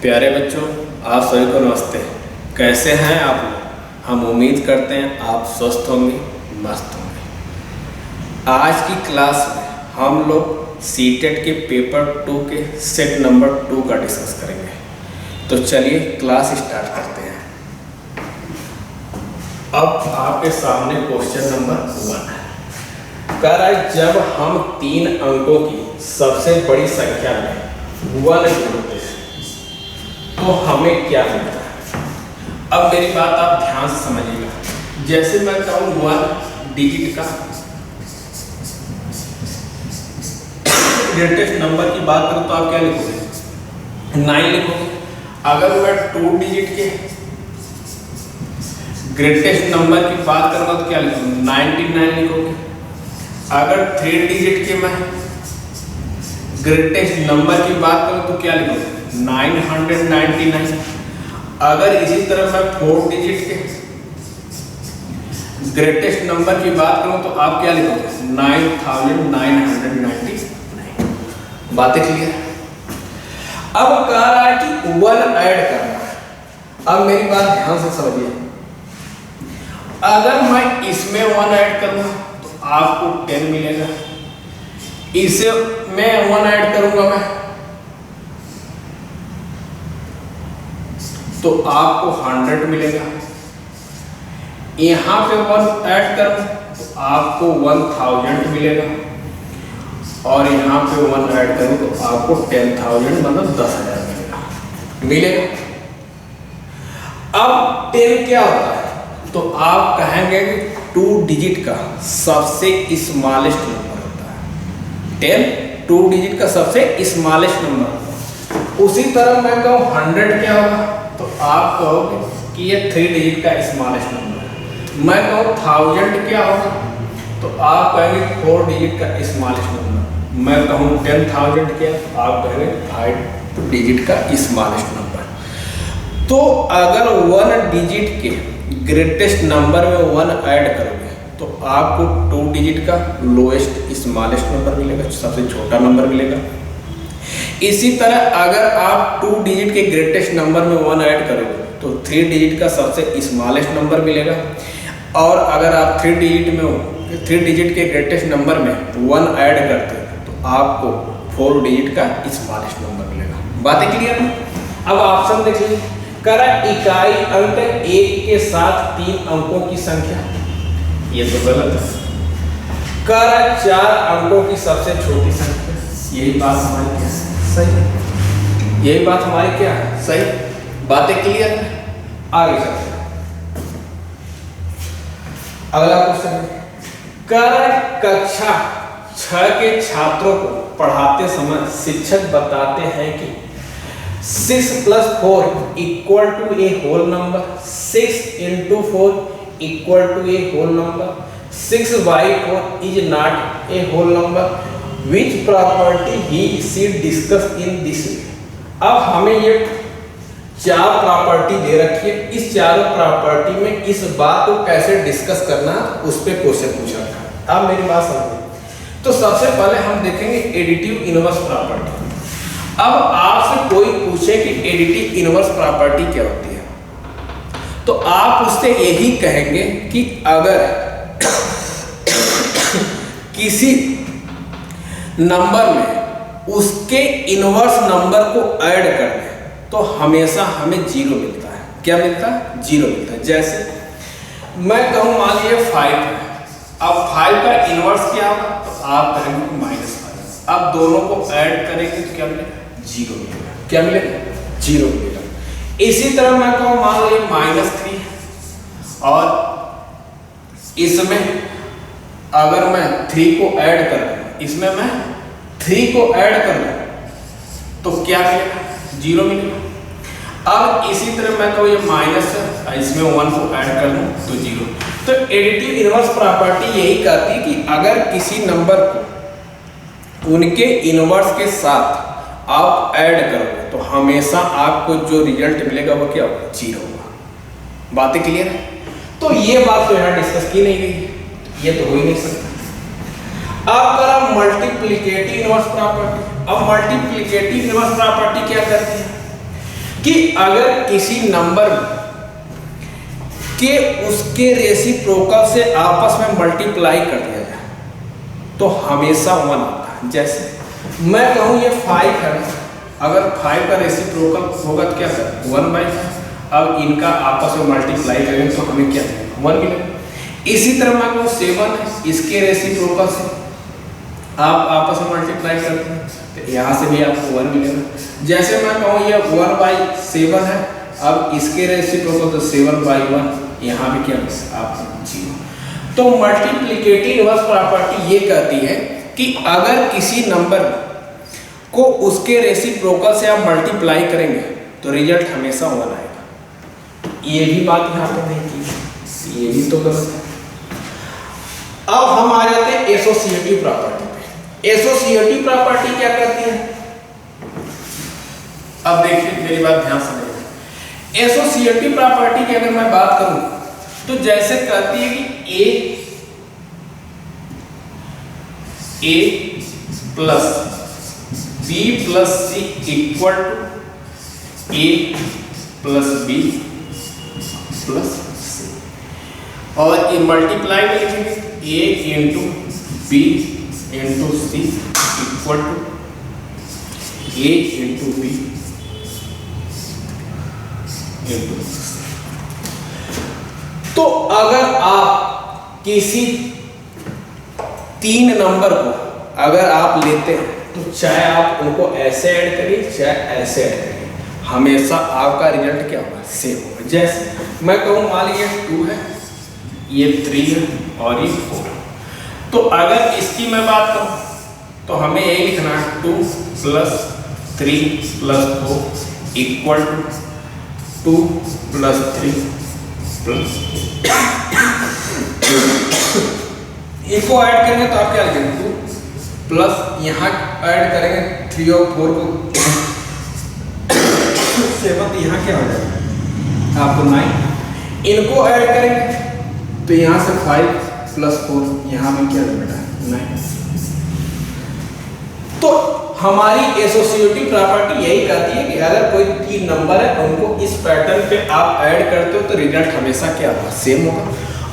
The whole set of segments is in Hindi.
प्यारे बच्चों, आप सभी को नमस्ते। कैसे हैं आप लोग? हम उम्मीद करते हैं आप स्वस्थ होंगे, मस्त होंगे। आज की क्लास में हम लोग सीटेट के पेपर 2 के सेट नंबर 2 का डिस्कस करेंगे। तो चलिए क्लास स्टार्ट करते हैं। अब आपके सामने क्वेश्चन नंबर 1 है। कह रहा है जब हम 3 अंकों की सबसे बड़ी संख्या में 1 जोड़ते हैं तो हमें क्या मिलता है। अब मेरी बात आप ध्यान से समझिएगा। जैसे मैं कहूँ 1 डिजिट का ग्रेटेस्ट नंबर की बात करूँ तो आप क्या लिखोगे? 9 लिखोगे। अगर मैं 2 डिजिट के ग्रेटेस्ट नंबर की बात करूँगा तो क्या लिखोगे? 99 लिखोगे। अगर 3 डिजिट के मैं ग्रेटेस्ट नंबर की बात करूँ तो क्या लिखोगे? 999। अगर इसी तरह मैं 4 डिजिट के ग्रेटेस्ट नंबर की बात करूं तो आप क्या लिखोगे? 9999। बातें क्लियर? अब कह रहा है कि 1 ऐड करना है। अब मेरी बात ध्यान से समझिए। अगर मैं इसमें 1 ऐड करूंगा तो आपको 10 मिलेगा। इसे मैं 1 ऐड करूंगा मैं तो आपको 100 मिलेगा। यहां पे 1 ऐड करूं तो आपको 1000 मिलेगा और यहां पे 1 ऐड करूं तो आपको 10,000 मतलब 10,000 मिलेगा। अब 10 क्या होता है तो आप कहेंगे कि 2 डिजिट का सबसे स्मॉलेस्ट नंबर होता है। 10 2 डिजिट का सबसे स्मॉलेस्ट नंबर होता है। उसी तरह मैं कहूँ 100 क्या होगा तो आप कहोगे कि ये 3 डिजिट का स्मॉलेस्ट नंबर है। मैं कहूँ 1000 क्या होगा तो आप कहेंगे 4 डिजिट का स्मॉलेस्ट नंबर। मैं कहूँ 10,000 क्या तो आप कहेंगे 5 डिजिट का स्मॉलेस्ट नंबर। तो अगर 1 डिजिट के ग्रेटेस्ट नंबर में 1 ऐड करोगे तो आपको 2 डिजिट का लोएस्ट स्मॉलेस्ट नंबर मिलेगा, सबसे छोटा नंबर मिलेगा। इसी तरह अगर आप 2 डिजिट के ग्रेटेस्ट नंबर में 1 ऐड करोगे तो 3 डिजिट का सबसे स्मॉलेस्ट नंबर मिलेगा। और अगर आप 3 डिजिट के ग्रेटेस्ट नंबर में 1 ऐड करते हैं तो आपको 4 डिजिट का स्मॉलेस्ट नंबर मिलेगा। बातें क्लियर है? अब ऑप्शन देख लीजिए। कह रहा है इकाई अंक 1 के साथ 3 अंकों की संख्या, ये तो गलत है। कह रहा है 4 अंकों की सबसे छोटी संख्या, यही बात हमारी क्या है? सही। यही बात हमारी क्या है? सही। बातें क्लियर है? आगे चलते हैं। अगला क्वेश्चन कह रहा है कक्षा 6 के छात्रों को पढ़ाते समय शिक्षक बताते हैं कि 6 + 4 = a whole number, 6 × 4 = a whole number, 6/4 is not a whole number. Which property she discussed in this way? अब हमें ये 4 प्रॉपर्टी दे रखी है। इस चारों प्रॉपर्टी में इस बात को कैसे डिस्कस करना उस पे क्वेश्चन पूछा था। अब मेरी बात समझिए। तो सबसे पहले हम देखेंगे एडिटिव इनवर्स प्रॉपर्टी। अब आपसे कोई पूछे कि एडिटिव इनवर्स प्रॉपर्टी क्या होती है तो आप उससे यही कहेंगे कि अगर किसी नंबर में उसके इनवर्स नंबर को ऐड कर दें तो हमेशा हमें 0 मिलता है। क्या मिलता है? 0 मिलता है। जैसे मैं कहूँ मान लीजिए 5 है। अब 5 का इनवर्स क्या होगा तो आप करेंगे -5। अब दोनों को ऐड करेंगे तो क्या मिलेगा? 0 मिलेगा। क्या मिलेगा? 0 मिलेगा। इसी तरह मैं कहूँ मान लीजिए -3 और इसमें अगर मैं 3 को ऐड कर दूं, इसमें मैं 3 को ऐड कर दूं तो क्या मिलेगा? 0 मिलेगा। अब इसी तरह मैं कहूँ ये माइनस है, इसमें 1 को ऐड कर दूं तो 0। तो एडिटिव इनवर्स प्रॉपर्टी यही कहती है कि अगर किसी नंबर को उनके इनवर्स के साथ आप ऐड करोगे तो हमेशा आपको जो रिजल्ट मिलेगा वो क्या होगा? 0 होगा। बातें क्लियर है? तो ये बात तो यहाँ डिस्कस की नहीं गई, ये तो हो ही नहीं सकता। अब करा मल्टीप्लिकेटिव इनवर्स प्रॉपर्टी। अब मल्टीप्लिकेटिव इनवर्स प्रॉपर्टी क्या करती है कि अगर किसी नंबर के उसके रेसिप्रोकल से आपस में मल्टीप्लाई कर दिया जाए तो हमेशा 1 आता है। जैसे मैं कहूँ ये 5 है, अगर 5 का रेसिप्रोकल होगा तो क्या सर 1/5। अब इनका आपस में मल्टीप्लाई करेंगे तो हमें क्या 1 मिलेगा। इसी तरह मैं कहूँ 7 है, इसके रेसिप्रोकल से आप आपस में मल्टीप्लाई करते हैं तो यहाँ से भी आपको 1 मिलेगा। जैसे मैं कहूँ ये 1/7 है, अब इसके रेसिप्रोकल तो 7/1, यहाँ भी क्या आप 0। तो मल्टीप्लिकेटिव इनवर्स प्रॉपर्टी ये कहती है कि अगर किसी नंबर को उसके रेसिप्रोकल से आप मल्टीप्लाई करेंगे तो रिजल्ट हमेशा 1 आएगा। ये भी बात यहाँ पर नहीं की, ये भी तो गलत है। अब हम आ जाते हैं एसोसिएटिव प्रॉपर्टी पे। एसोसिएटिव प्रॉपर्टी क्या करती है, अब देखिए मेरी बात ध्यान से देखिए। एसोसिएटिव प्रॉपर्टी की अगर मैं बात करूं तो जैसे कहती है कि A plus B plus C equal to A plus B plus C, और ये मल्टीप्लाई में लिखेंगे A into B into C equal to A into B into C. तो अगर आप किसी 3 नंबर को अगर आप लेते हैं तो चाहे आप उनको ऐसे ऐड करिए चाहे ऐसे ऐड करिए, हमेशा आपका रिजल्ट क्या होगा सेम होगा। जैसे मैं कहूँ मान लीजिए 2 है, ये 3 है और ये 4। तो अगर इसकी मैं बात करूँ तो हमें यही लिखना है 2 + 3 + 4 इक्वल टू 2 + 3 + इनको ऐड करेंगे तो आप क्या लिखेंगे 2 प्लस यहाँ ऐड करेंगे 3 और 4 को 7, तो यहाँ क्या हो जाएगा आपको 9। इनको ऐड करेंगे तो यहाँ से 5 + 4 यहाँ में क्या बेटा 9। तो हमारी एसोसिएटिव प्रॉपर्टी यही कहती है कि अगर कोई 3 नंबर है उनको इस पैटर्न पे आप ऐड करते हो तो रिजल्ट हमेशा क्या होगा सेम होगा,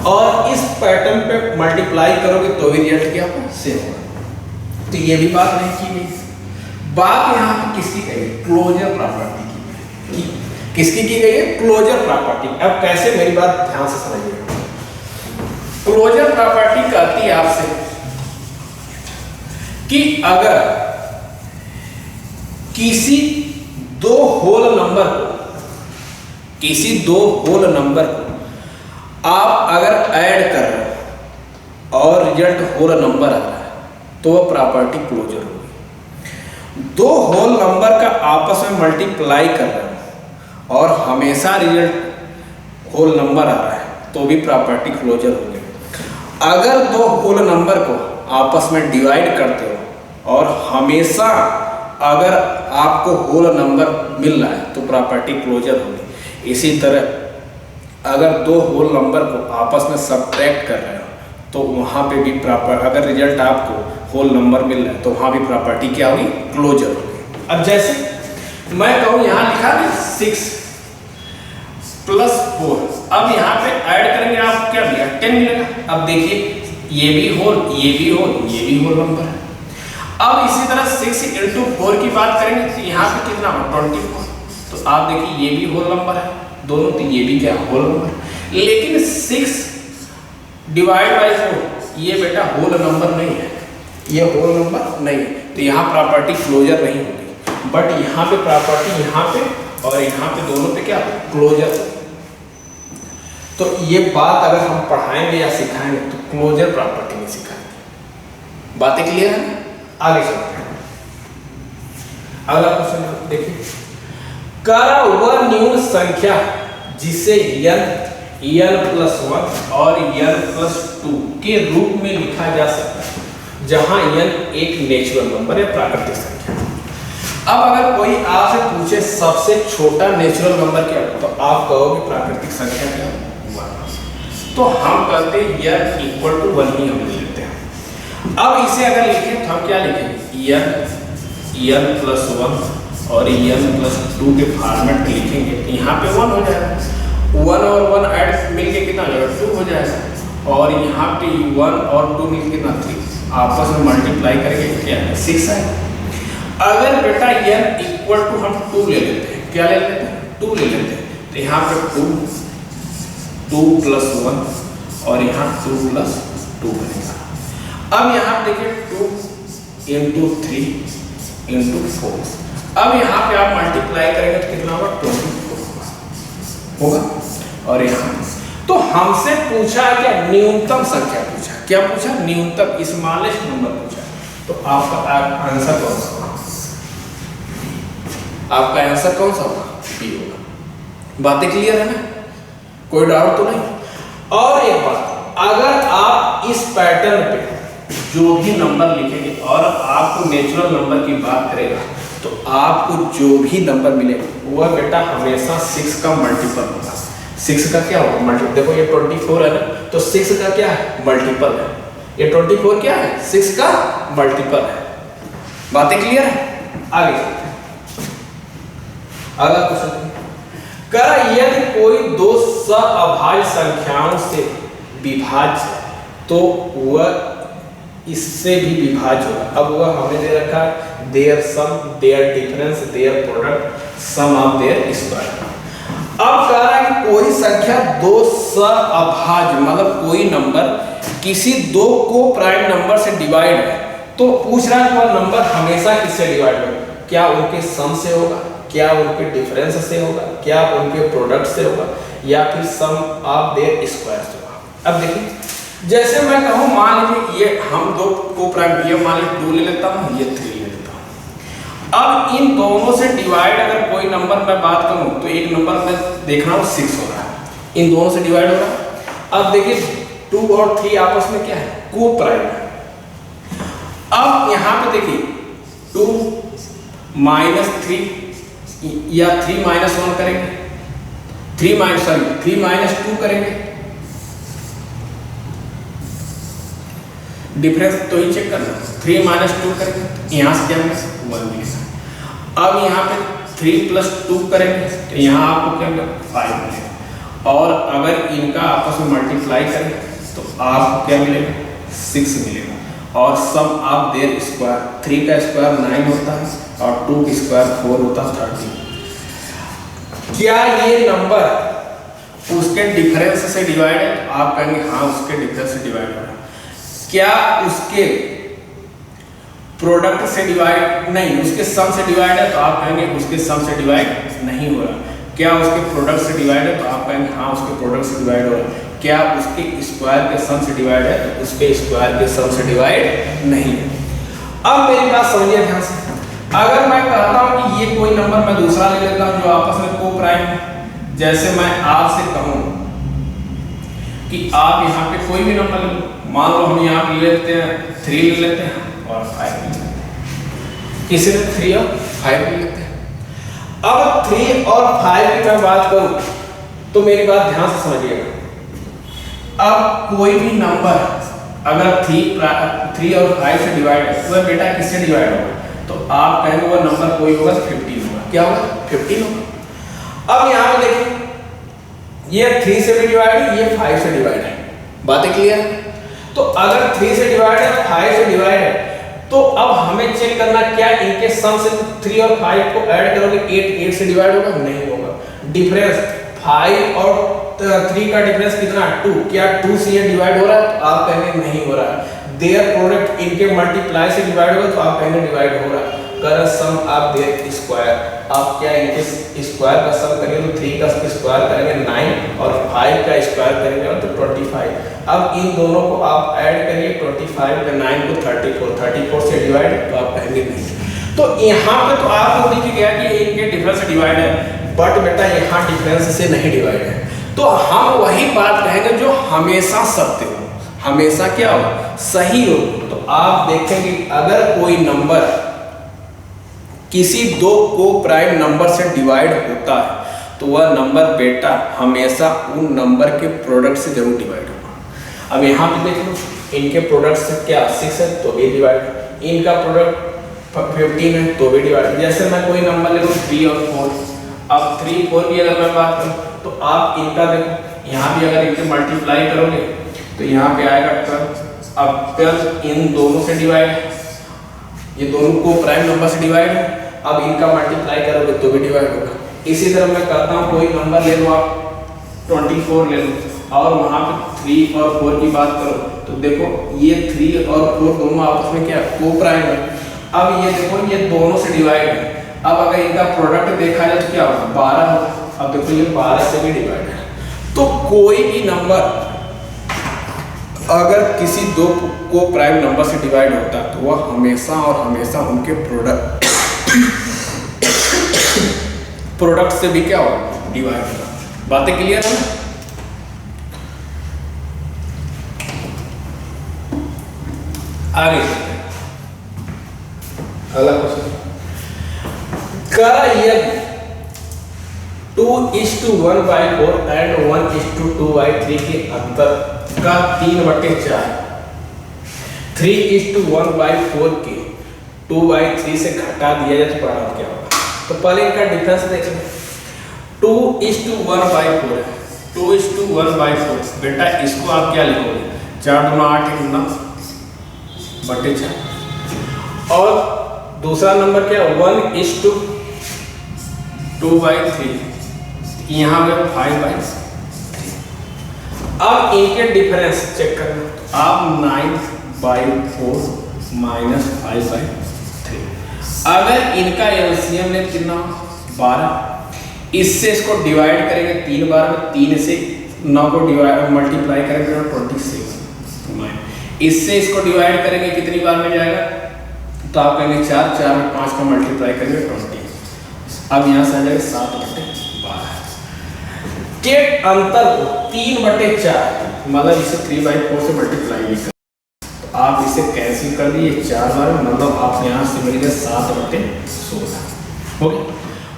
और इस पैटर्न पे मल्टीप्लाई करोगे तो भी रिजल्ट क्या होगा सेम होगा। तो ये भी बात नहीं की गई। बात यहाँ पे किसकी गई, क्लोजर प्रॉपर्टी की। किसकी की गई है, क्लोजर प्रॉपर्टी। अब कैसे, मेरी बात ध्यान से समझिए। क्लोजर प्रॉपर्टी कहती है आपसे कि अगर किसी 2 होल नंबर को आप अगर ऐड कर रहे हो और रिजल्ट होल नंबर आ रहा है तो वह प्रॉपर्टी क्लोजर होगी। 2 होल नंबर का आपस में मल्टीप्लाई कर रहे हो और हमेशा रिजल्ट होल नंबर आ रहा है तो भी प्रॉपर्टी क्लोजर होगी। अगर 2 होल नंबर को आपस में डिवाइड करते हो और हमेशा अगर आपको होल नंबर मिल रहा है तो प्रॉपर्टी क्लोजर होगी। इसी तरह अगर 2 होल नंबर को आपस में सब्ट्रैक्ट कर रहे हो तो वहाँ पे भी अगर रिजल्ट आपको होल नंबर मिल रहा है तो वहाँ भी प्रॉपर्टी क्या होगी क्लोजर होगी। अब जैसे मैं कहूँ यहाँ लिखा है 6 + 4, अब यहाँ पे ऐड करेंगे आप क्या मिलेगा 10 मिलेगा। अब देखिए ये भी होल ये भी होल नंबर है। अब इसी तरह 6 × 4 की बात करेंगे तो यहाँ पे कितना होगा 24। तो आप देखिए ये भी होल नंबर है दोनों, तो ये भी क्या होल नंबर। लेकिन 6 ÷ 4 ये बेटा होल नंबर नहीं है, ये होल नंबर नहीं है, तो यहाँ प्रॉपर्टी क्लोजर नहीं होगी। बट यहाँ पे प्रॉपर्टी यहाँ पे और यहाँ पे दोनों पे क्या क्लोजर। तो ये बात अगर हम पढ़ाएंगे या सिखाएंगे तो क्लोजर प्रॉपर्टी में सिखाएंगे। बातें क्लियर है? आगे चलते हैं। अगला क्वेश्चन देखिए, करा वह न्यून संख्या जिसे n + 1 और n + 2 के रूप में लिखा जा सकता है जहां n एक नेचुरल नंबर है प्राकृतिक संख्या। अब अगर कोई आपसे पूछे सबसे छोटा नेचुरल नंबर क्या है तो आप कहोगे प्राकृतिक संख्या क्या है 1। तो हम कहते हैं n = 1 ही हम लेते हैं। अब इसे अगर लिखें तो हम क्या लिखेंगे n + 1 और n+2 के फॉर्मेट में लिखेंगे तो यहाँ पे 1 हो जाएगा। 1 और 1 ऐड मिलके कितना हो जाएगा 2 हो जाएगा। और यहाँ पे 1 और 2 मिलके कितना 3, आपस में मल्टीप्लाई करेंगे क्या है 6 आएगा। अगर बेटा n इक्वल टू हम 2 ले लेते हैं, क्या ले लेते हैं 2 ले लेते हैं, तो यहाँ पे 2 + 1 और यहाँ 2 + 2 बनेगा। अब यहाँ देखिए 2 × 3 × 4, अब यहाँ पे आप मल्टीप्लाई करेंगे तो कितना होगा 24 होगा। और यहाँ तो हमसे पूछा क्या न्यूनतम संख्या पूछा, क्या पूछा न्यूनतम स्मॉलेस्ट नंबर पूछा। तो आपका आंसर कौन सा होगा, आपका आंसर कौन सा होगा बी होगा। बातें क्लियर है ना, कोई डाउट तो नहीं। और एक बात, अगर आप इस पैटर्न पे जो भी नंबर लिखेंगे और आपको नेचुरल नंबर की बात करेगा तो आपको जो भी नंबर मिलेगा वह बेटा हमेशा 6 का मल्टीपल होगा। 6 का क्या होगा मल्टीपल, देखो ये 24 है ना, तो 6 का क्या है मल्टीपल है, ये 24 क्या है 6 का मल्टीपल है। बातें क्लियर है। आगे अगला क्वेश्चन करा, यदि कोई दो सअभाज्य संख्याओं से विभाज्य तो वह इससे भी विभाज्य होगा। अब वह हमें दे रखा है their sum, their difference, their product, sum of their square. अब कह रहा है कि कोई संख्या दो सअभाज्य मतलब कोई नंबर किसी दो को प्राइम नंबर से डिवाइड है, तो पूछ रहा है वह नंबर हमेशा किससे डिवाइड होगा, क्या उनके सम से होगा, क्या उनके डिफरेंस से होगा, क्या उनके प्रोडक्ट से होगा, या फिर सम ऑफ देयर स्क्वायर से होगा। अब देखिए जैसे मैं कहूँ मान लीजिए ये हम दो को प्राइम, ये मान लीजिए 2 ले लेता हूँ, ये 3 ले लेता हूँ। अब इन दोनों से डिवाइड अगर कोई नंबर मैं बात करूँ तो एक नंबर में देख रहा हूँ 6 हो रहा है, इन दोनों से डिवाइड हो रहा है। अब देखिए 2 और 3 आपस में क्या है को प्राइम है। अब यहाँ पे देखिए 2 - 3 या 3 - 1 करेंगे, 3 - 2 करेंगे, डिफरेंस तो ही चेक करना। 3 - 2 करेंगे, यहाँ से क्या मिलेगा 1 मिलेगा। अब यहाँ पे 3 + 2 करेंगे तो यहाँ आपको क्या मिलेगा 5 मिलेगा। और अगर इनका आपस में मल्टीप्लाई करें तो आपको क्या मिलेगा 6 मिलेगा। और सम ऑफ देयर स्क्वायर, 3 का स्क्वायर 9 होता है और 2 का स्क्वायर 4 होता है 13। क्या ये नंबर उसके डिफरेंस से डिवाइड है, तो आप कहेंगे हाँ उसके डिफरेंस से डिवाइड हो रहा है। क्या उसके प्रोडक्ट से डिवाइड, नहीं उसके सम से डिवाइड है, तो आप कहेंगे उसके सम से डिवाइड नहीं हो रहा। क्या उसके प्रोडक्ट से डिवाइड है, तो आप कहेंगे हाँ उसके प्रोडक्ट से डिवाइड हो रहा है। क्या उसके स्क्वायर के सम से डिवाइड है, तो उसके स्क्वायर के सम से डिवाइड नहीं है। अब मेरी बात समझिए ध्यान से, अगर मैं कहता हूं कि ये कोई नंबर मैं दूसरा ले लेता हूं जो आपस में को प्राइम है, जैसे मैं आपसे कहूं कि आप यहाँ पे कोई भी नंबर ले लो, मान लो हम यहाँ ले लेते हैं 3 ले लेते हैं और 5 ले लेते हैं, किसी ने 3 और 5 ले लेते हैं। अब 3 और 5 की मैं बात करूं तो मेरी बात ध्यान से समझिएगा। अब कोई भी नंबर अगर 3 और 5 से डिवाइड है, वह बेटा किससे डिवाइड होगा, तो आप कहेंगे वह नंबर कोई होगा 15 होगा। क्या होगा 15 होगा। अब यहाँ पे देखिए ये 3 से भी डिवाइड है, ये 5 से डिवाइड है। बातें क्लियर है। तो अगर 3 से डिवाइड है 5 से डिवाइड है, तो अब हमें चेक करना क्या इनके सम से 3 और 5 को ऐड करोगे 8 से डिवाइड होगा, नहीं होगा। डिफरेंस 5 और 3 का डिफरेंस कितना 2, क्या 2 से ये डिवाइड हो रहा है, तो आप कहेंगे नहीं हो रहा है। देयर प्रोडक्ट इनके मल्टीप्लाई से डिवाइड होगा, तो आप कहेंगे डिवाइड हो रहा है। कर सम ऑफ देयर स्क्वायर, आप क्या इनके स्क्वायर का सम करेंगे तो 3 का स्क्वायर करेंगे 9 और 5 का स्क्वायर करेंगे तो 25। अब इन दोनों को आप ऐड करिए 25 का 9 को 34 से डिवाइड, तो आप कहेंगे नहीं। तो यहाँ पे तो आपको दिख गया कि इनके डिफरेंस से डिवाइड है, बट बेटा यहाँ डिफरेंस से नहीं डिवाइड है। तो हम वही बात कहेंगे जो हमेशा सत्य हो, हमेशा क्या हो सही हो। तो आप देखेंगे अगर कोई नंबर किसी दो को प्राइम नंबर से डिवाइड होता है तो वह नंबर बेटा हमेशा उन नंबर के प्रोडक्ट से जरूर डिवाइड होगा। अब यहाँ पे देख लो इनके प्रोडक्ट से क्या 6 है तो ये डिवाइड, इनका प्रोडक्ट 15 है तो भी डिवाइड, जैसे मैं कोई नंबर ले लूँ 3 और 4, अब 3 4 की अगर मैं बात करूँ तो आप इनका देखो यहाँ भी अगर इनसे मल्टीप्लाई करोगे तो यहाँ पे आएगा 12, अब 12 इन दोनों से डिवाइड है, ये दोनों को प्राइम नंबर से डिवाइड है, अब इनका मल्टीप्लाई करोगे तो भी डिवाइड होगा। इसी तरह मैं करता हूँ, कोई नंबर ले लो आप 24 ले लो और वहाँ पे 3 और 4 की बात करो तो देखो ये 3 और 4 दोनों आपस में क्या को प्राइम है। अब ये देखो ये दोनों से डिवाइड है, अब अगर इनका प्रोडक्ट देखा जाए तो क्या होगा 12 होगा। अब देखो ये 12 से भी डिवाइड है। तो कोई भी नंबर अगर किसी दो को प्राइम नंबर से डिवाइड होता है तो वह हमेशा और हमेशा उनके प्रोडक्ट से भी क्या होगा डिवाइड होगा। बातें क्लियर है? आगे अगला क्वेश्चन, यदि 2:1/4 एंड 1:2/3 के अंतर का 3/4 3:1/4 के 2/3 से घटा दिया जाए तो परिणाम क्या होगा। तो पहले इनका डिफरेंस देखें, 2:1/4 है, 2:1/4 बेटा इसको आप क्या लिखोगे 4 दूना 8 बटे 4, और दूसरा नंबर क्या 1:2/3 यहाँ में 5/3। अब इनके डिफरेंस चेक करना, तो आप 9/4 माइनस 5/3, अगर इनका एलसीएम ले कितना 12, इससे इसको डिवाइड करेंगे 3 बार में, 3 से 9 को डिवाइड मल्टीप्लाई करेंगे 26, इससे इसको डिवाइड करेंगे कितनी बार में जाएगा तो आप कहेंगे 4, 4 में 5 का मल्टीप्लाई करेंगे 20, अब यहाँ से आ जाएगा 7/12 के अंतर को 3/4 मतलब इसे 3/4 से मल्टीप्लाई नहीं कर, तो आप इसे कैंसिल कर दिए 4 बार, मतलब आप यहाँ से मिल गए 7/16 हो गया।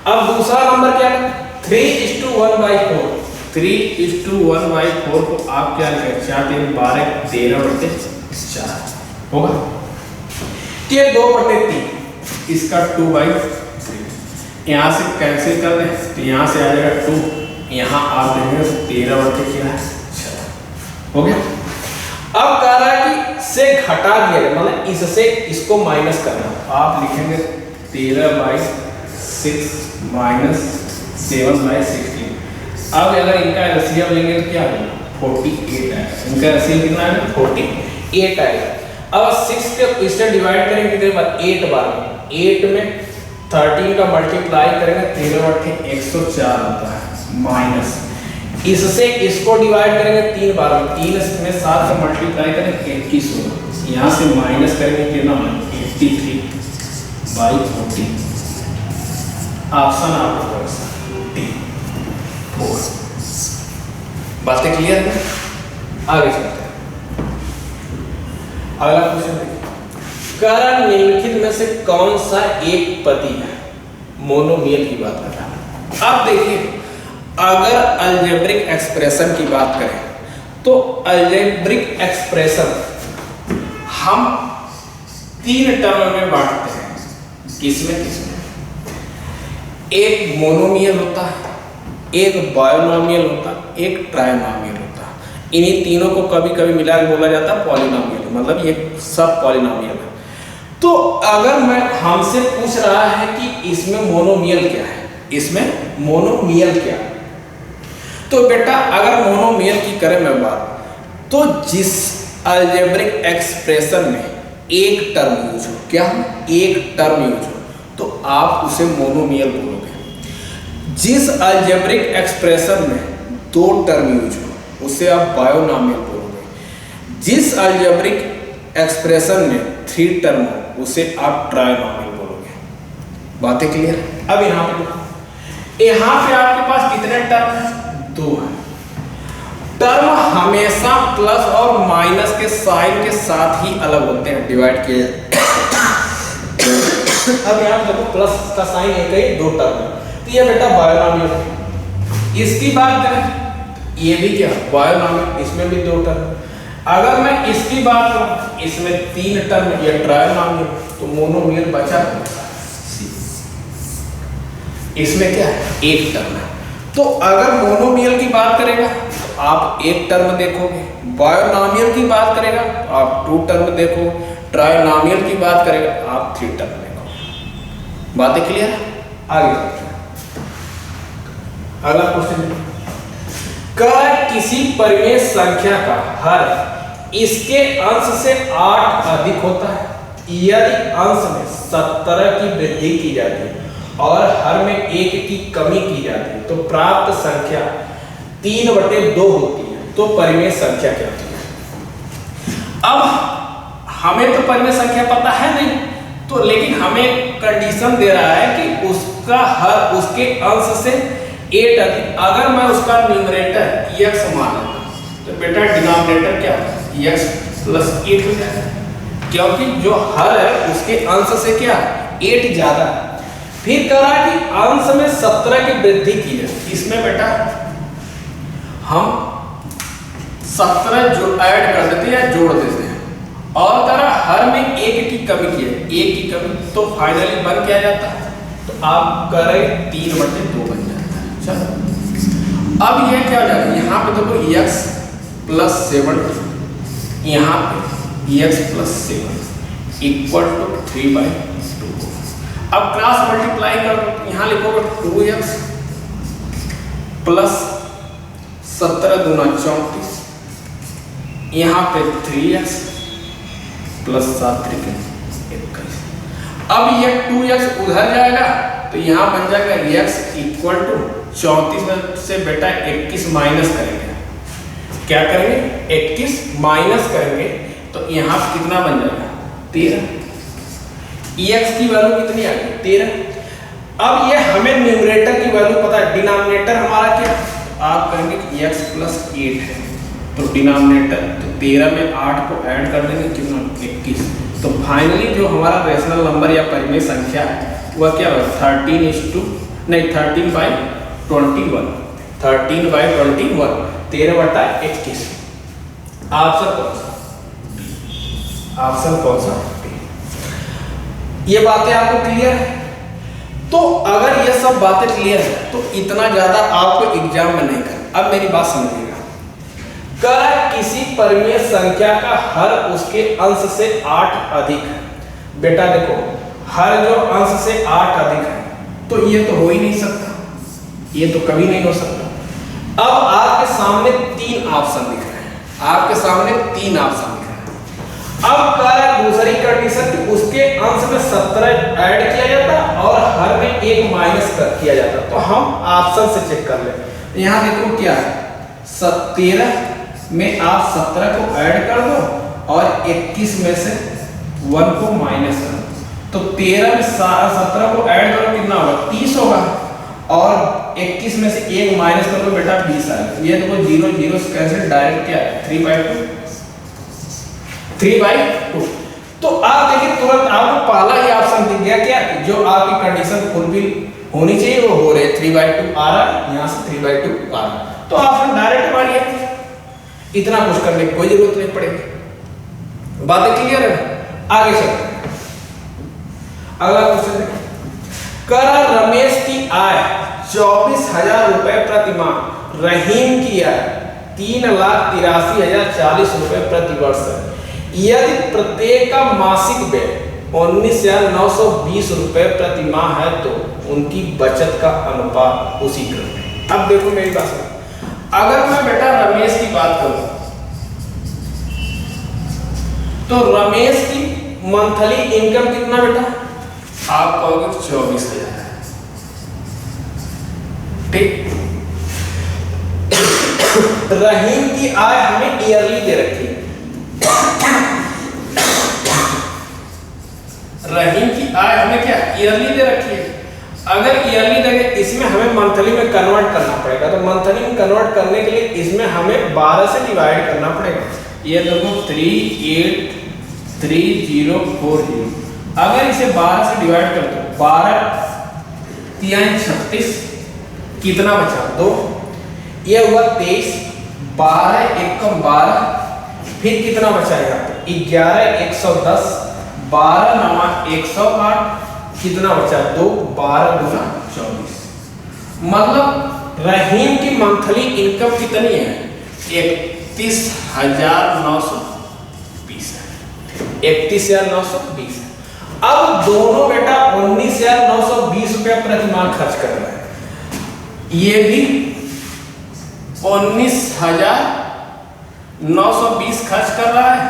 अब दूसरा नंबर क्या है 3:1/4, 3:1/4 को आप क्या लिखेंगे 4 3 12 13/4 होगा, ये 2/3 इसका 2/3 यहाँ से कैंसिल कर दें तो यहाँ से आ जाएगा 2, यहाँ आप देंगे 13/4 हो गया। अब कह रहा है कि से घटा दिया मतलब इससे इसको माइनस करना, आप लिखेंगे 13/6 माइनस 7/16। अब अगर इनका एलसीएम लेंगे तो क्या होगा 48 आएगा, इनका एलसीएम कितना है 48 आएगा। अब 6 के इससे डिवाइड करेंगे कितने बार 8 बार में, 8 में 13 का मल्टीप्लाई करेंगे 13/104 होता है, माइनस इससे इसको डिवाइड करेंगे 3 बार में, 3 में 7 का मल्टीप्लाई करेंगे 21 होगा, यहाँ से माइनस करेंगे कितना 83/40, ऑप्शन आपका डी 4। बातें क्लियर है? आगे चलते हैं, अगला क्वेश्चन देखिए, निम्नलिखित में से कौन सा एक पति है, मोनोमियल की बात कर रहा है। अब देखिए अगर अलजेब्रिक एक्सप्रेशन की बात करें तो अलजेब्रिक एक्सप्रेशन हम 3 टर्म में बांटते हैं, किसमें एक मोनोमियल होता है, एक बायोनोमियल होता है, एक ट्राइनोमियल होता है। इन्हीं तीनों को कभी कभी मिला के बोला जाता है पॉलिनोमियल, मतलब ये सब पॉलिनोमियल है। तो अगर मैं हमसे पूछ रहा है कि इसमें मोनोमियल क्या है, इसमें मोनोमियल क्या है, तो बेटा अगर मोनोमियल की करें मैं बात, तो जिस अलजेब्रिक एक्सप्रेशन में एक टर्म यूज हो, क्या एक टर्म यूज हो, तो आप उसे मोनोमियल बोलोगे। जिस अलजेब्रिक एक्सप्रेशन में 2 टर्म यूज हो उसे आप बायोनोमियल बोलोगे। जिस अलजेब्रिक एक्सप्रेशन में 3 टर्म हो उसे आप ट्राइनोमियल बोलोगे। बातें क्लियर? अब यहाँ पे आपके पास कितने टर्म हैं 2 है। टर्म हमेशा प्लस और माइनस के साइन के साथ ही अलग होते हैं, डिवाइड किए। अब यहाँ देखो प्लस का साइन एक ही 2 टर्म है, तो ये बेटा बायोनोमियल। इसकी बात करें ये भी क्या बायोनोमियल, इसमें भी 2 टर्म। अगर मैं इसकी बात करूं इसमें 3 टर्म, ये ट्रायनोमियल, तो मोनोमियल बचा सी। इसमें क्या है, 1 टर्म है। तो अगर मोनोमियल की बात करेगा तो आप 1 टर्म देखोगे, बायोनोमियल की बात करेगा तो आप 2 टर्म देखोगे, ट्रायनोमियल की बात करेगा आप 3 टर्म देखोगे। बातें क्लियर है? आगे अगला क्वेश्चन, किसी परिमेय संख्या का हर इसके अंश से 8 अधिक होता है यदि अंश में 17 की वृद्धि की जाती है और हर में 1 की कमी की जाती है, तो प्राप्त संख्या 3/2 होती है, तो परिमेय संख्या क्या होती है? अब हमें तो परिमेय संख्या पता है नहीं, तो लेकिन हमें कंडीशन दे रहा है कि उसका हर उसके अंश से 8 अधिक। अगर मैं उसका न्यूमरेटर x मान लूं तो बेटा डिनोमिनेटर क्या है, x + 8 हो जाएगा, क्योंकि जो हर है उसके अंश से क्या 8 ज्यादा है। फिर कह रहा है कि अंश में 17 की वृद्धि की है, इसमें बेटा हम 17 जो ऐड कर देते हैं या जोड़ देते हैं, और कह रहा हर में 1 की कमी की है, 1 की कमी, तो फाइनली बन क्या जाता है, तो आप करें 3/2 बन जाता है। चलो अब ये क्या हो जाएगा, यहाँ पे देखो x + 7, यहाँ पे x + 7 = 3/2। अब क्रॉस मल्टीप्लाई कर दो, यहाँ लिखोगे 2x + 17 दूना 34, यहाँ पे 3x + 7 त्रिक 21। अब ये 2x उधर जाएगा तो यहाँ बन जाएगा x = 34 से बेटा 21 माइनस करेंगे, क्या करेंगे 21 माइनस करेंगे, तो यहाँ कितना बन जाएगा 13। x की वैल्यू कितनी आ गई 13। अब ये हमें न्यूमरेटर की वैल्यू पता है, डिनोमिनेटर हमारा क्या, आप कहेंगे कि x + 8 है, तो डिनोमिनेटर तो 13 में 8 को ऐड कर देंगे कितना 21, तो फाइनली जो हमारा रेशनल नंबर या परिमेय संख्या है वह क्या होगा 13/21, 13/21। ऑप्शन कौन सा, ऑप्शन कौन सा? ये बातें आपको क्लियर है? तो अगर ये सब बातें क्लियर है तो इतना ज्यादा आपको एग्जाम में नहीं कर। अब मेरी बात समझिएगा, किसी परिमेय संख्या का हर उसके अंश से 8 अधिक है। बेटा देखो हर जो अंश से 8 अधिक है तो ये तो हो ही नहीं सकता, ये तो कभी नहीं हो सकता। अब आपके सामने 3 ऑप्शन दिख रहे हैं, आपके सामने 3 ऑप्शन दिख रहे हैं। अब कह रहा है दूसरी कंडीशन कि उसके अंश में 17 ऐड किया जाता और हर में 1 माइनस किया जाता, तो हम ऑप्शन से चेक कर ले। यहाँ देखो क्या है 13 में आप 17 को ऐड कर दो और 21 में से 1 को माइनस कर दो, तो 13 में 17 को ऐड करो कितना होगा 30 होगा, और 21 में से 1 माइनस कर दो बेटा 20 आएगा। ये देखो 0 0 से कैंसिल, डायरेक्ट क्या है 3/2। तो आप देखिए तुरंत आपको पहला ही ऑप्शन दिख गया, क्या जो आपकी कंडीशन फुलफिल होनी चाहिए वो हो रही है, 3/2 आ रहा है, यहाँ से 3/2 आ रहा है, तो ऑप्शन डायरेक्ट हमारी है, इतना कुछ करने की कोई जरूरत नहीं पड़ेगी। बातें क्लियर है? आगे चलते हैं, अगला क्वेश्चन देखिए, रमेश की आय 24,000 रुपए प्रति माह, रहीम की आय 3,83,040 रुपए प्रति वर्ष है। यदि प्रत्येक का मासिक व्यय 19,920 रुपए प्रति माह है तो उनकी बचत का अनुपात उसी क्रम में। अब देखो मेरी बात सुनो, अगर मैं बेटा रमेश की बात करूं तो रमेश की मंथली इनकम कितना बेटा, आप कहोगे 24,000 है, ठीक। रहीम की आय हमें ईयरली दे रखी है, रहीम की आय हमें क्या ईयरली दे रखी है। अगर ईयरली देंगे इसमें हमें मंथली में कन्वर्ट करना पड़ेगा, तो मंथली में कन्वर्ट करने के लिए इसमें हमें 12 से डिवाइड करना पड़ेगा। ये देखो 383040, अगर इसे 12 से डिवाइड कर दो 12 3 36, कितना बचा 2, ये हुआ 23, 12 1 कम 12, फिर कितना बचा यहाँ पे 11 110, 12 9 108, कितना बचा 2, 12 गुना 24। मतलब रहीम की मंथली इनकम कितनी है 31,920 है, 31,920 है। अब दोनों बेटा 19,920 रुपया प्रति माह खर्च कर रहे हैं, ये भी 19,920 खर्च कर रहा है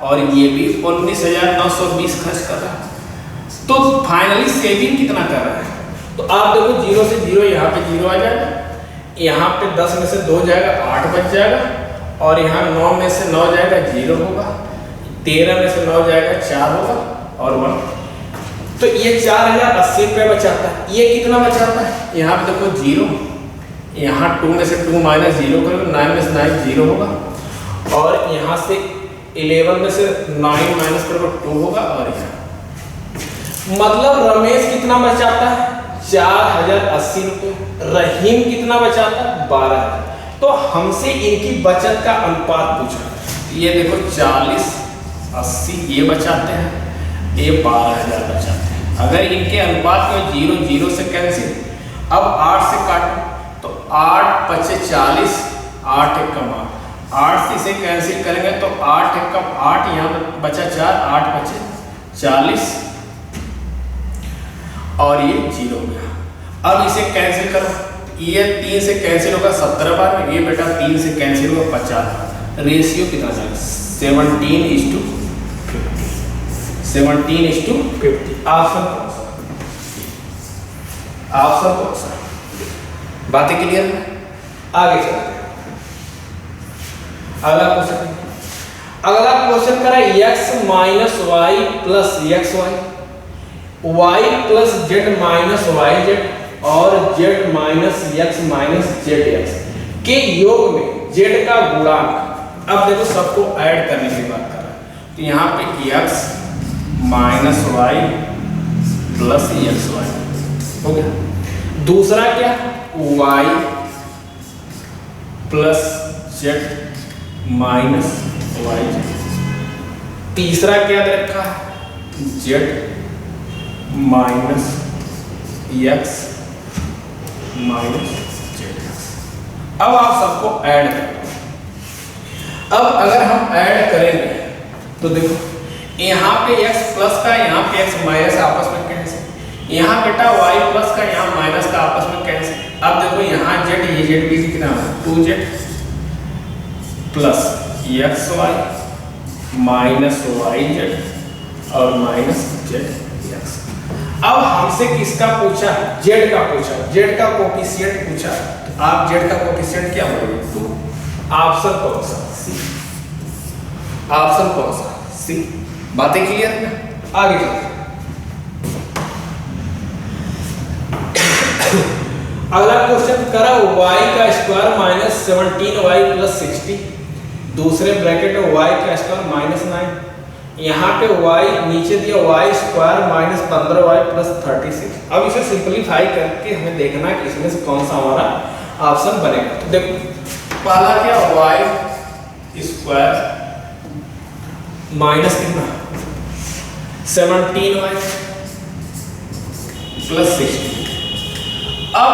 और ये भी 19,920 खर्च कर रहा है। तो फाइनली सेविंग कितना कर रहा है? तो आप देखो 0 से 0, यहाँ पे 0 आ जाएगा, यहाँ पे 10 में से 2 जाएगा 8 बच जाएगा, और यहाँ 9 में से 9 जाएगा 0 होगा, 13 में से 9 जाएगा 4 होगा और 1। तो ये 4,080 रुपये बचाता है। ये कितना बचाता है? यहाँ पे देखो 0, यहाँ 2 में से 2 माइनस 0 करोगे, 9 में से 9 0 होगा, और यहाँ से 11 में से 9 माइनस करोगे 2 होगा, और यहाँ मतलब रमेश कितना बचाता है 4,080 रुपये, रहीम कितना बचाता है 12,000। तो हमसे इनकी बचत का अनुपात पूछा, ये देखो 40 80 ये बचाते हैं, ये 12,000 बचाते हैं। अगर इनके अनुपात में 0 0 से कैंसिल, अब 8 से काटो तो 8 पचे 40, 8 एक कम 8 से इसे कैंसिल करेंगे तो 8 एक कम 8, यहाँ पर बचा 4, 8 बचे 40 और ये 0 हो गया। अब इसे कैंसिल करो, ये 3 से कैंसिल होगा 17 बार में, ये बेटा 3 से कैंसिल होगा 50। रेशियो कितना जाएगा 17:50, 17:50। ऑप्शन कौन सा? ऑप्शन कौन सा? बातें क्लियर है? आगे चलते हैं। अगला क्वेश्चन करा x minus y plus x y, y plus z minus y z और z minus x minus z x के योग में z का गुणांक। अब देखो सबको ऐड करने की बात कर रहा है, तो यहाँ पे x minus y plus x y हो गया। दूसरा क्या y plus z minus y z. तीसरा क्या दे रखा है z minus x minus z x. अब आप सबको ऐड करें। अब अगर हम ऐड करेंगे तो देखो यहाँ पे x प्लस का यहाँ पे x माइनस आपस में कैंसिल, यहाँ बेटा y प्लस का यहाँ माइनस का आपस में कैंसिल। अब देखो यहाँ z, ये z भी कितना है 2z plus x y minus y z और माइनस जेड एक्स। अब हमसे किसका पूछा? जेड का पूछा, जेड का कोफिशिएंट पूछा। तो आप जेड का कोफिशिएंट क्या बोलोगे 2। ऑप्शन कौन सा? सी। ऑप्शन कौन सा? सी। बातें क्लियर है? आगे चलते हैं। अगला क्वेश्चन करा y का स्क्वायर माइनस 17y प्लस 60, दूसरे ब्रैकेट में y का स्क्वायर माइनस 9, यहाँ पे y नीचे दिया y square minus 15y plus 36। अब इसे सिंपलीफाई करके हमें देखना है कि इसमें से कौन सा हमारा ऑप्शन बनेगा। तो देखो पहला क्या y स्क्वायर माइनस कितना 17y प्लस 60। अब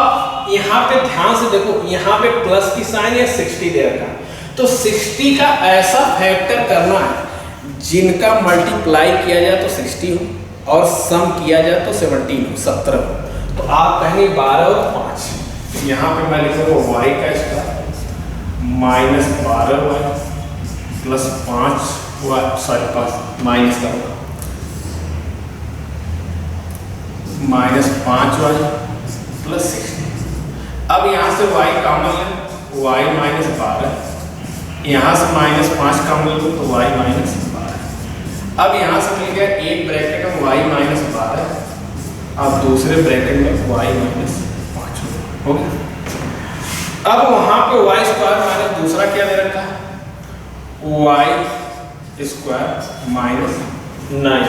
यहाँ पे ध्यान से देखो, यहाँ पे प्लस की साइन या 60 दे रखा है, तो 60 का ऐसा फैक्टर करना है जिनका मल्टीप्लाई किया जाए तो 60 हो और सम किया जाए तो 17 हो, 17 हो। तो आप कहेंगे 12 और 5, यहाँ पे मैं लिखूंगा y का square minus 12y plus 5y, sorry 5 minus का माइनस 5y प्लस 60। अब यहाँ से y कॉमन ले, y माइनस 12, यहाँ से माइनस 5 कॉमन ले तो y माइनस 12। अब यहाँ से मिल गया एक ब्रैकेट में y माइनस 12, अब दूसरे ब्रैकेट में y माइनस 5 हो गया। अब वहाँ पे y स्क्वायर माइनस दूसरा क्या दे रखा है y स्क्वायर माइनस 9।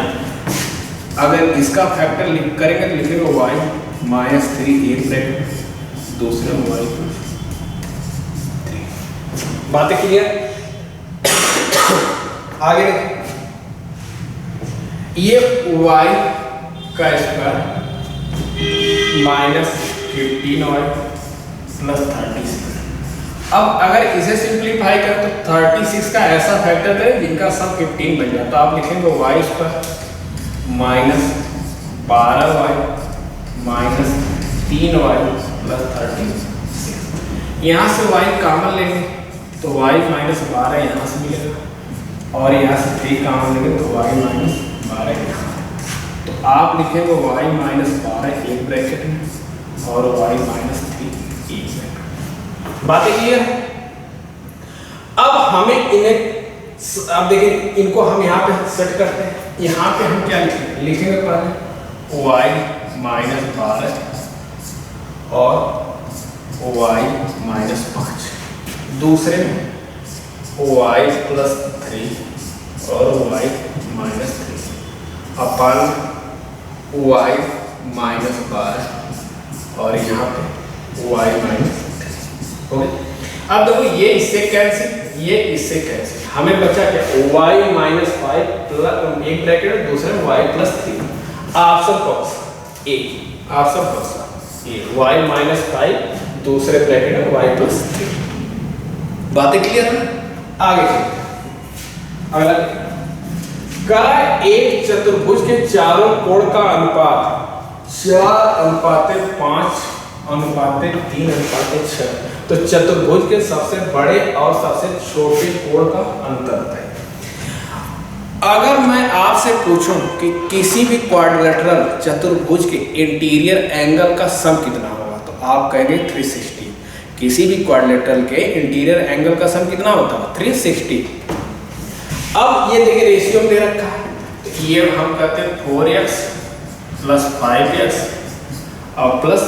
अगर इसका फैक्टर करेंगे तो लिखेंगे y माइनस 3 एक ब्रैकेट, दूसरे में y प्लस 3। बातें क्लियर? आगे ये y का स्क्वायर माइनस 15y प्लस 36। अब अगर इसे सिंप्लीफाई करें तो 36 का ऐसा फैक्टर है जिनका सम 15 बन जाए, तो आप लिखेंगे y square minus 12y minus 3y plus 36। यहाँ से y कॉमन लेंगे तो y माइनस 12 यहाँ से मिलेगा, और यहाँ से 3 कॉमन लेंगे तो y माइनस 12 यहाँ। तो आप लिखेंगे y माइनस 12 एक ब्रैकेट में और y माइनस 3 एक ब्रैकेट। बातें क्लियर है? अब हमें इन्हें, अब देखिए इनको हम यहाँ पे सेट करते हैं। यहाँ पे हम क्या लिखेंगे? लिखेंगे पहले y माइनस 12 और y माइनस 5, दूसरे में y प्लस 3 और y माइनस 3 अपन y माइनस 12 और यहाँ पे y माइनस 3 हो गया। अब देखो ये इससे कैंसिल, ये इससे कैंसिल, हमें बचा क्या? y माइनस 5 प्लस एक ब्रैकेट, दूसरे में y प्लस 3। ऑप्शन कौन सा? ए। ऑप्शन कौन सा? ए। y माइनस 5 दूसरे ब्रैकेट में y प्लस 3। बातें क्लियर है? आगे चलते हैं। अगला करा एक चतुर्भुज के चारों कोण का अनुपात 4:5:3:6। तो चतुर्भुज के सबसे बड़े और सबसे छोटे कोण का अंतर है। अगर मैं आपसे पूछूं कि किसी भी क्वाड्रिलेटरल चतुर्भुज के इंटीरियर एंगल का सम कितना होगा, तो आप कहेंगे 360। किसी भी क्वाड्रिलेटरल के इंटीरियर एंगल का सम कितना होता है? 360। अब ये देखिए रेशियो में दे रखा है, तो ये हम कहते हैं 4x प्लस 5x और प्लस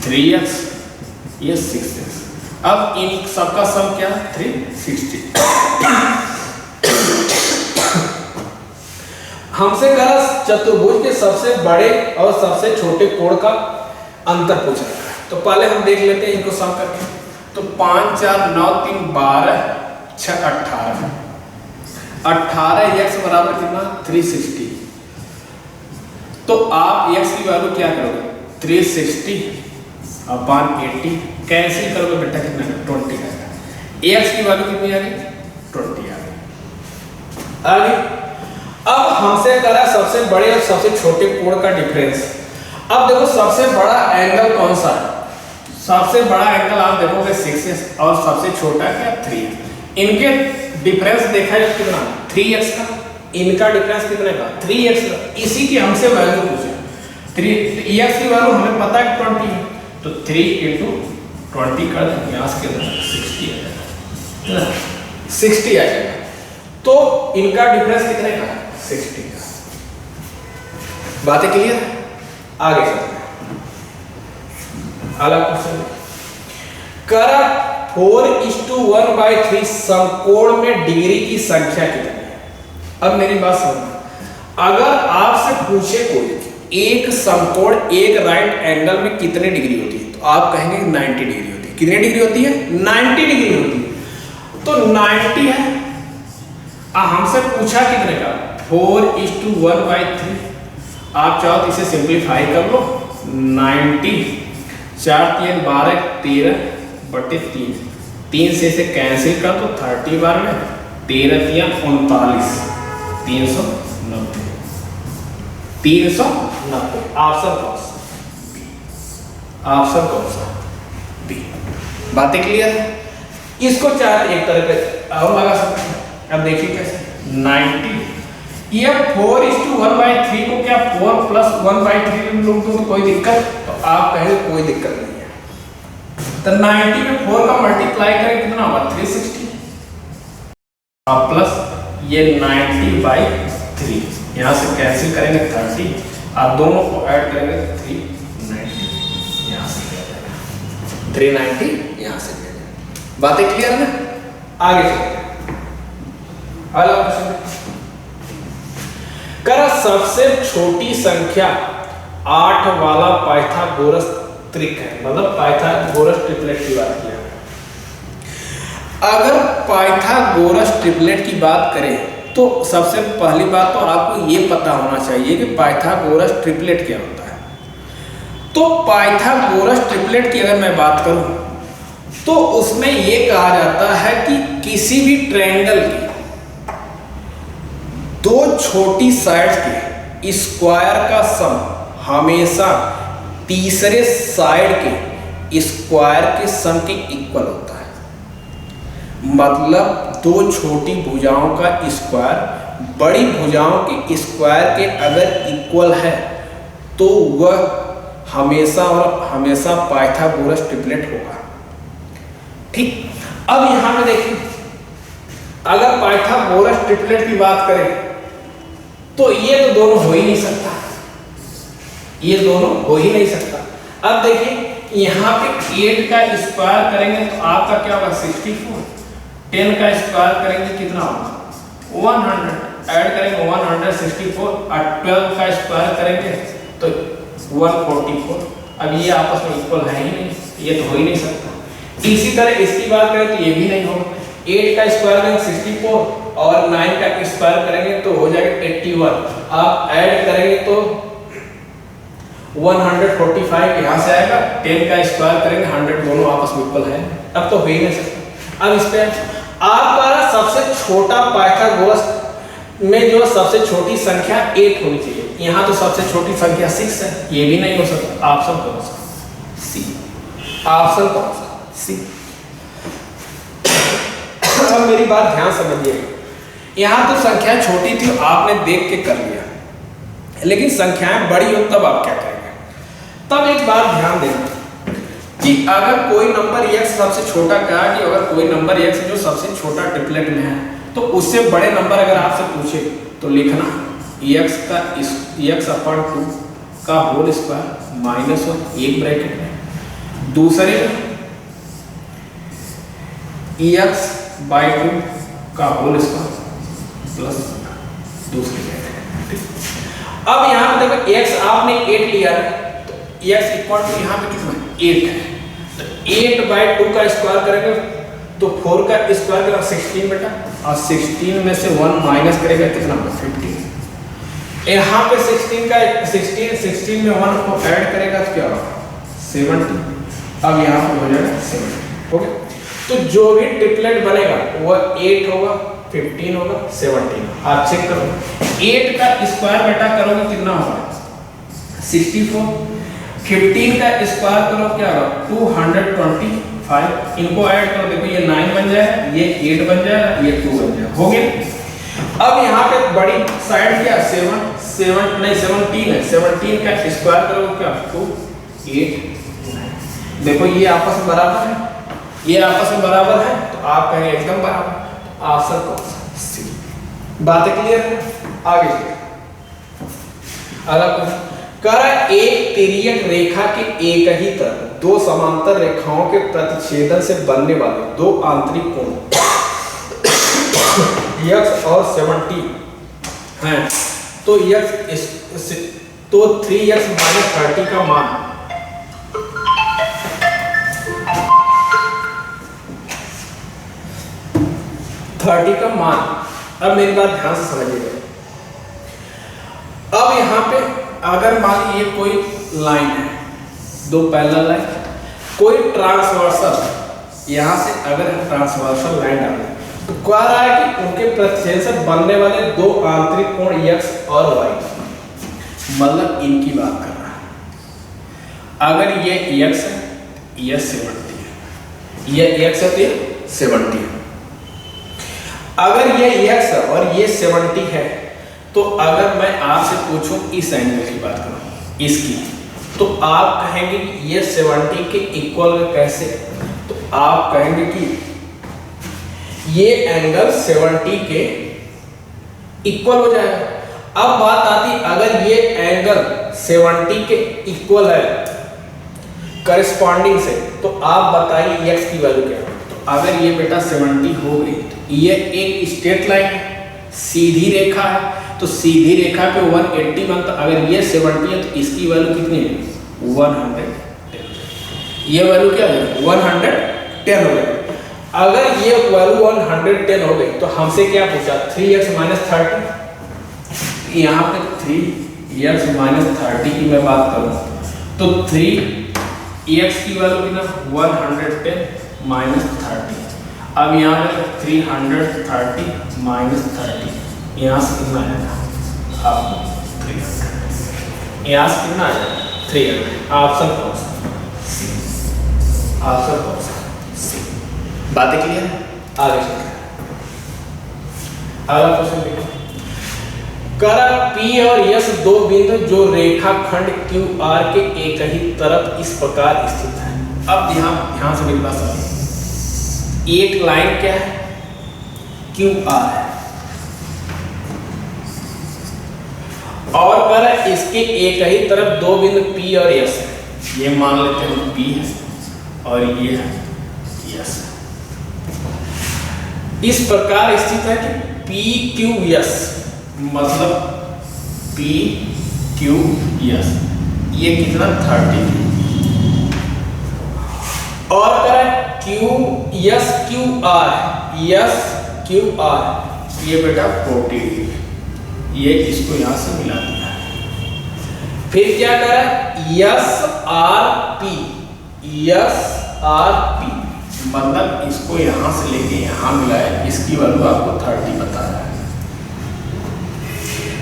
3x, ये 6x। अब इन सबका सम क्या? 360। हमसे कहा चतुर्भुज के सबसे बड़े और सबसे छोटे कोण का अंतर पूछ रखा है, तो पहले हम देख लेते हैं इनको सम करके। तो 5 4 9 3 12 6 18, 18x बराबर कितना? 360। तो आप x की वैल्यू क्या करोगे? 360 अपॉन 80 कैंसिल करोगे बेटा, कितना? 20 आएगा। x की वैल्यू कितनी आ गई? 20 आ गई। आगे अब हमसे करा सबसे बड़े और सबसे छोटे कोण का डिफरेंस। अब देखो सबसे बड़ा एंगल कौन सा है? सबसे बड़ा एंगल आप देखोगे 6x और सबसे छोटा क्या? 3x। इनके डिफरेंस देखा जाए कितना? 3x का। इनका डिफरेंस कितने का? 3x का। इसी की हमसे वैल्यू पूछे। 3x की वैल्यू हमें पता है 20 है, तो 3 × 20 कर देंगे, यहाँ से कितना? 60 आ जाएगा, 60 आ जाएगा। तो इनका डिफरेंस कितने का? 60 का। बातें क्लियर? आगे चलते हैं। अगला क्वेश्चन करा 4:1/3 समकोण में डिग्री की संख्या कितनी है? अब मेरी बात सुनो, अगर आपसे पूछे कोई एक समकोण एक राइट एंगल में कितने डिग्री होती है, तो आप कहेंगे 90 डिग्री होती है। कितनी डिग्री होती है? 90 डिग्री होती है। तो 90 है, हमसे पूछा कितने का? 4:1/3। आप चाहो तो इसे सिंप्लीफाई कर लो। 90 4 3 12 13/3, 3 से इसे कैंसिल कर दो 30 बार में, 13 3 39, 390। 390 ऑप्शन कौन सा? ऑप्शन कौन सा? बी। बातें क्लियर है? इसको चाहे एक तरह पे और लगा सकते हैं। अब देखिए कैसे 90, ये 4:1/3 को क्या 4 + 1/3 में लोग तो कोई दिक्कत? तो आप कहेंगे कोई दिक्कत नहीं है। तो 90 में 4 का मल्टीप्लाई करें कितना होगा? 360 और प्लस ये 90/3, यहाँ से कैंसिल करेंगे 30 और दोनों को ऐड करेंगे 390, यहाँ से क्या जाएगा? 390 यहाँ से क्या जाएगा? बातें क्लियर है ना? आगे चलते हैं। अगला क्वेश्चन करा सबसे छोटी संख्या 8 वाला पाइथागोरस त्रिक है, मतलब पाइथागोरस ट्रिपलेट की बात किया। अगर पाइथागोरस ट्रिपलेट की बात करें तो सबसे पहली बात तो आपको ये पता होना चाहिए कि पाइथागोरस ट्रिपलेट क्या होता है। तो पाइथागोरस ट्रिपलेट की अगर मैं बात करूं तो उसमें ये कहा जाता है कि किसी भी ट्रायंगल की दो छोटी साइड के स्क्वायर का सम हमेशा तीसरे साइड के स्क्वायर के सम के इक्वल होता है। मतलब दो छोटी भुजाओं का स्क्वायर बड़ी भुजाओं के स्क्वायर के अगर इक्वल है तो वह हमेशा और हमेशा पाइथागोरस ट्रिपलेट होगा। ठीक, अब यहां पे देखिए, अगर पाइथागोरस ट्रिपलेट की बात करें तो ये तो दोनों हो ही नहीं सकता, ये दोनों हो ही नहीं सकता। अब देखिए यहाँ पे 8 का स्क्वायर करेंगे तो आपका क्या होगा 64, 10 का स्क्वायर करेंगे कितना होगा 100, ऐड करेंगे 164 और 12 का स्क्वायर करेंगे तो 144। अब ये आपस में इक्वल है ही नहीं, ये तो हो ही नहीं सकता। इसी तरह इसकी बात करें तो ये भी नहीं होगा। 8 का स्क्वायर करेंगे 64 और 9 का स्क्वायर करेंगे तो हो जाएगा 81। आप ऐड करेंगे तो 145 यहाँ से आएगा, 10 का स्क्वायर करेंगे 100, दोनों आपस में इक्वल है, अब तो हो ही नहीं सकता। अब इस पे आपका सबसे छोटा पाइथागोरस में जो सबसे छोटी संख्या 8 होनी चाहिए, यहाँ तो सबसे छोटी संख्या 6 है, ये भी नहीं हो सकता। ऑप्शन कौन सा? सी। ऑप्शन कौन सा? सी। अब मेरी बात ध्यान समझिएगा, यहाँ तो संख्या छोटी थी आपने देख के कर लिया, लेकिन संख्याएं बड़ी हो तब आप क्या करेंगे? तब एक बात ध्यान देना कि अगर कोई नंबर x सबसे छोटा, कहा कि अगर कोई नंबर x जो सबसे छोटा ट्रिपलेट में है तो उससे बड़े नंबर अगर आपसे पूछे तो लिखना x का x/2 का होल स्क्वायर -1 एक ब्रैकेट में, दूसरे x/2 का होल स्क्वायर प्लस दूसरे ब्रैकेट। अब यहाँ पे देखो x आपने 8 लिया है तो x इक्वल टू यहाँ पे कितना 8 है, तो 8/2 का स्क्वायर करेंगे तो 4 का स्क्वायर करेगा 16 बेटा, और 16 में से 1 माइनस करेगा कितना 15। यहाँ पे 16 में 1 को ऐड करेगा तो क्या होगा 70। अब यहाँ पे हो जाएगा 70। ओके, तो जो भी ट्रिपलेट बनेगा वह 8 होगा, 15 होगा, 17। आप चेक करो 8 का स्क्वायर बेटा करोगे कितना होगा 64, 15 का स्क्वायर करो क्या होगा 225, इनको ऐड करो देखो ये 9 बन जाएगा, ये 8 बन जाएगा, ये 2 बन जाएगा, हो गया। अब यहाँ पे बड़ी साइड क्या 17 है, 17 का स्क्वायर करो क्या 2 8, देखो ये आपस में बराबर है, ये आपस में बराबर है तो आप कहेंगे एकदम बराबर। आंसर कौन सा? सी। बातें क्लियर है? आगे अगला करा एक तिर्यक रेखा के एक ही तरफ दो समांतर रेखाओं के प्रतिच्छेदन से बनने वाले दो आंतरिक कोण x और 70 हैं, तो तो 3x - 30 का मान अब मेरी बात ध्यान से समझिएगा। अब यहाँ पे अगर मान लीजिए कोई लाइन है, दो पैरेलल लाइन, कोई ट्रांसवर्सल, यहाँ से अगर हम ट्रांसवर्सल लाइन डालें तो कह रहा है कि उनके प्रतिच्छेद से बनने वाले दो आंतरिक कोण x और y, मतलब इनकी बात कर रहा है। अगर ये x है, ये 70 है, ये x है तो ये 70 है। अगर ये x है और ये 70 है तो अगर मैं आपसे पूछूं इस एंगल की बात करूं इसकी, तो आप कहेंगे कि ये 70 के इक्वल कैसे? तो आप कहेंगे कि ये एंगल 70 के इक्वल हो जाएगा। अब बात आती अगर ये एंगल 70 के इक्वल है करस्पॉन्डिंग से, तो आप बताइए x की वैल्यू क्या है? तो अगर ये बेटा 70 हो गई तो ये एक स्ट्रेट लाइन है, सीधी रेखा है, तो सीधी रेखा पे 180 बनता। अगर ये 70 है तो इसकी वैल्यू कितनी है 110। ये वैल्यू क्या है 110 हो जाएगी। अगर ये वैल्यू 110 हो गई तो हमसे क्या पूछा 3x माइनस 30। यहाँ पे 3x माइनस 30 की मैं बात करूँ तो 3x की वैल्यू की ना 110 माइनस 30। अब यहाँ पे 330 माइनस 30, यहाँ से कितना आएगा आपको 300, यहाँ से कितना आएगा 300। ऑप्शन कौन सा? ऑप्शन कौन सा? सी। बातें क्लियर है? आगे चलते हैं। अगला क्वेश्चन देखिए, कर P और S दो बिंदु जो रेखाखंड QR के एक ही तरफ इस प्रकार स्थित है। अब ध्यान से मेरी बात सुनिए। एक लाइन क्या है? QR है और कर इसके एक ही तरफ दो बिंदु P और S है। ये मान लेते हैं P है और ये है S। इस प्रकार स्थित है कि PQS मतलब PQS ये कितना 30 और करें QSQR SQR ये बेटा 40, ये इसको यहां से मिला दिया है। फिर क्या करें SRP मतलब इसको यहां से लेके यहां मिलाया, इसकी वैल्यू आपको 30 बता रहा है।